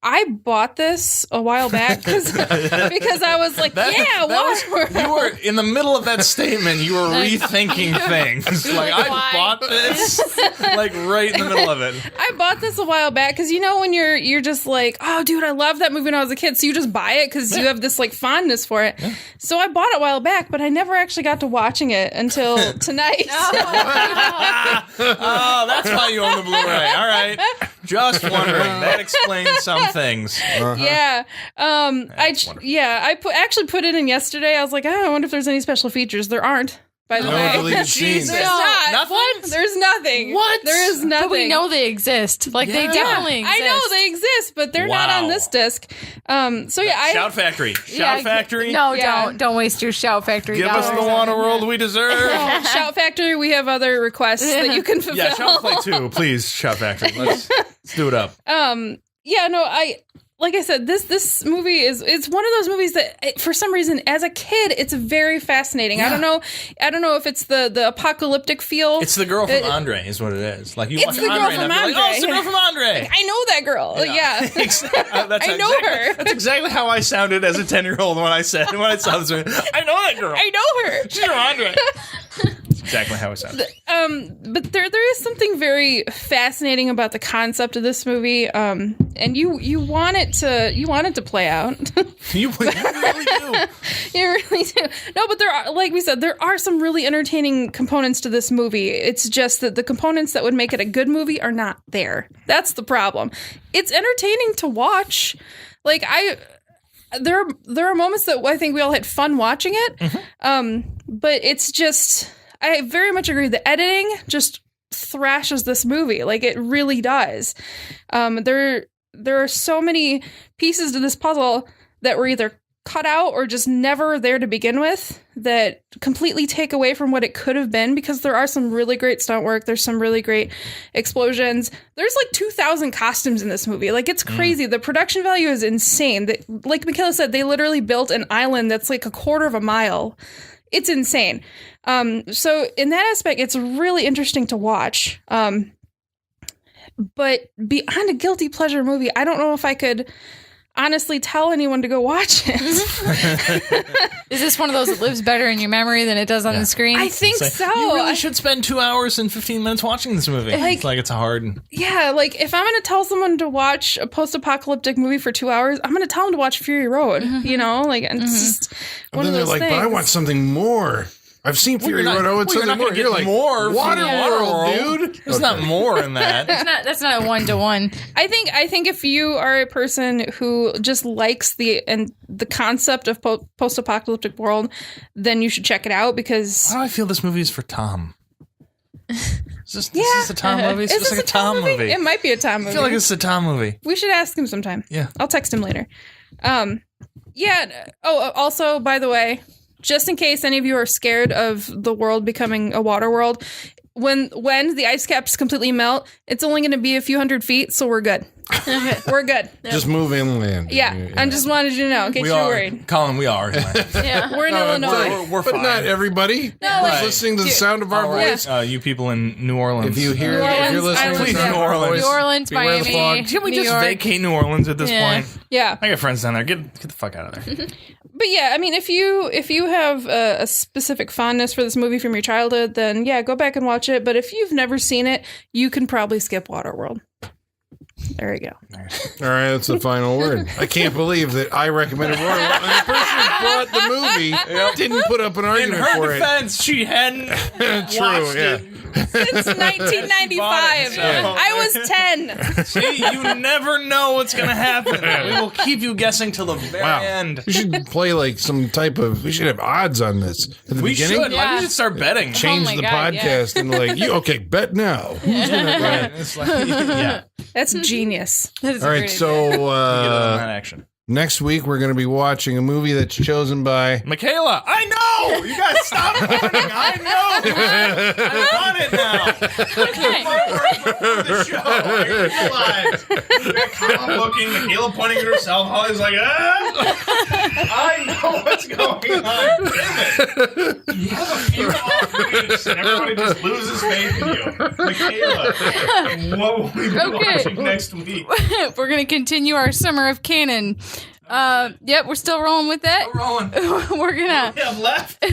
I bought this a while back because I was like, Waterworld. You were in the middle of that statement. You were rethinking things. Like, I bought this, like right in the middle of it. I bought this a while back because, you know, when you're just like, oh, dude, I love that movie when I was a kid. So you just buy it because you have this like fondness for it. Yeah. So I bought it a while back, but I never actually got to watching it until tonight. Oh, that's why you own the Blu-ray. All right. Just wondering. That explains some things. Yeah. I actually put it in yesterday. I was like, I wonder if there's any special features. There aren't, by the way. Deleted scenes. There's not. Nothing? What? There's nothing. What? There is nothing. But we know they exist. Like, they definitely exist. I know they exist, but they're not on this disc. Shout Factory. Shout Factory. No, don't waste your Shout Factory. Give us the Waterworld we deserve. Shout Factory, we have other requests that you can fulfill. Yeah, Shout Play 2, please, Shout Factory. Let's do it up. Like I said, this movie it's one of those movies that, for some reason, as a kid, it's very fascinating. Yeah. I don't know if it's the apocalyptic feel. It's the girl from Andre, is what it is. Like, you it's watch the Andre, girl from Andre. Like, oh, it's the girl from Andre. Like, I know that girl. Yeah. I know her. That's exactly how I sounded as a 10-year-old when I saw this movie. I know that girl. I know her. She's from Andre. That's exactly how I sounded. But there is something very fascinating about the concept of this movie, and you want it to play out. You really do. You really do. No, but there are, like we said, there are some really entertaining components to this movie. It's just that the components that would make it a good movie are not there. That's the problem. It's entertaining to watch. Like, there are moments that I think we all had fun watching it. Mm-hmm. But it's just, I very much agree. The editing just thrashes this movie. Like, it really does. There are so many pieces to this puzzle that were either cut out or just never there to begin with, that completely take away from what it could have been, because there are some really great stunt work. There's some really great explosions. There's like 2,000 costumes in this movie. Like, it's crazy. The production value is insane. Like Michaela said, they literally built an island that's like a quarter of a mile. It's insane. So in that aspect, it's really interesting to watch. But beyond a guilty pleasure movie, I don't know if I could honestly tell anyone to go watch it. Is this one of those that lives better in your memory than it does on the screen? I think It's like, so. You really should spend 2 hours and 15 minutes watching this movie. It's a hard. Yeah, like if I'm going to tell someone to watch a post-apocalyptic movie for 2 hours, I'm going to tell them to watch Fury Road. You know, like it's just one And of then they're those like, things. but I want something more. I've seen Fury Road. I want something more. You're like, more Waterworld, dude. There's not more in that. That's not a 1-to-1. I think if you are a person who just likes the concept of post-apocalyptic world, then you should check it out because Why do I feel this movie is for Tom? Is this a Tom movie? It's Is just this like a Tom movie. It might be a Tom movie. I feel like it's a Tom movie. We should ask him sometime. Yeah. I'll text him later. Yeah. Oh, also, by the way, just in case any of you are scared of the world becoming a water world, when the ice caps completely melt, it's only going to be a few hundred feet, so we're good. We're good. Just move inland. Yeah, I just wanted you to know in case We you're are, worried. Colin. We are. Yeah. We're in Illinois. We're But fine. not everybody. No, Who's like- listening to the sound of our All right, voice. you people in New Orleans. If you hear, New if you're Orleans, listening to Island, the sound of our New voice, New Orleans, beware the Miami, fog. Can't we New just York. vacate New Orleans at this Yeah. point? Yeah. I got friends down there. Get the fuck out of there. But yeah, I mean, if you have a specific fondness for this movie from your childhood, then yeah, go back and watch it. But if you've never seen it, you can probably skip Waterworld. There you go. All right, that's the final word. I can't believe that I recommended Waterworld, and the person who brought the movie didn't put up an In argument her for defense, she hadn't True, watched yeah. it. Since 1995, Yeah. I was 10. See, you never know what's going to happen. We will keep you guessing till the very Wow. end. We should play like some type of. We should have odds on this at the We beginning. should. Yeah. We should start betting. Change Oh my the God, podcast and like, you okay? Bet now. Who's gonna bet? It's like, yeah. That's genius. That is a All right, great idea. so Get on that action. next week we're going to be watching a movie that's chosen by. Michaela, I know! You guys stop recording! I know! I've done it now! Okay. For the show, I realize. Colin looking, Michaela pointing at herself, Holly's like, I know what's going on. Damn it! You have a few off weeks and everybody just loses faith in you. Michaela, what will we be watching next week? We're going to continue our summer of canon. Yep, we're still rolling with that. We're rolling. We're gonna. We have left.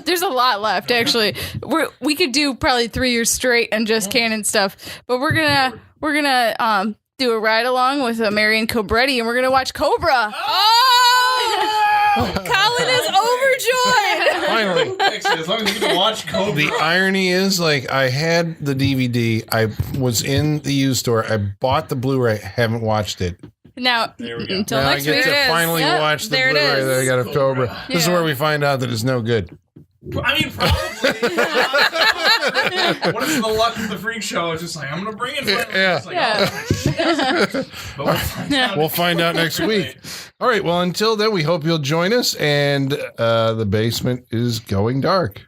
There's a lot left, actually. We could do probably 3 years straight and just canon stuff, but we're gonna do a ride along with Marion Cobretti, and we're gonna watch Cobra. Colin is overjoyed. Finally. Actually, as long as you can watch Cobra. The irony is, like, I had the DVD. I was in the used store. I bought the Blu-ray. Haven't watched it. Now, There we go. until Now I next get week. to There it is. finally Yep, watch the there it Blu-ray is. that I got of Cobra. This is Yeah. where we find out that it's no good. I mean, probably. What if the luck of the freak show is just like, I'm going to bring it. Yeah. It's like, Yeah. oh, shit. But we'll find out. We'll find out next week. All right. Well, until then, we hope you'll join us. And the basement is going dark.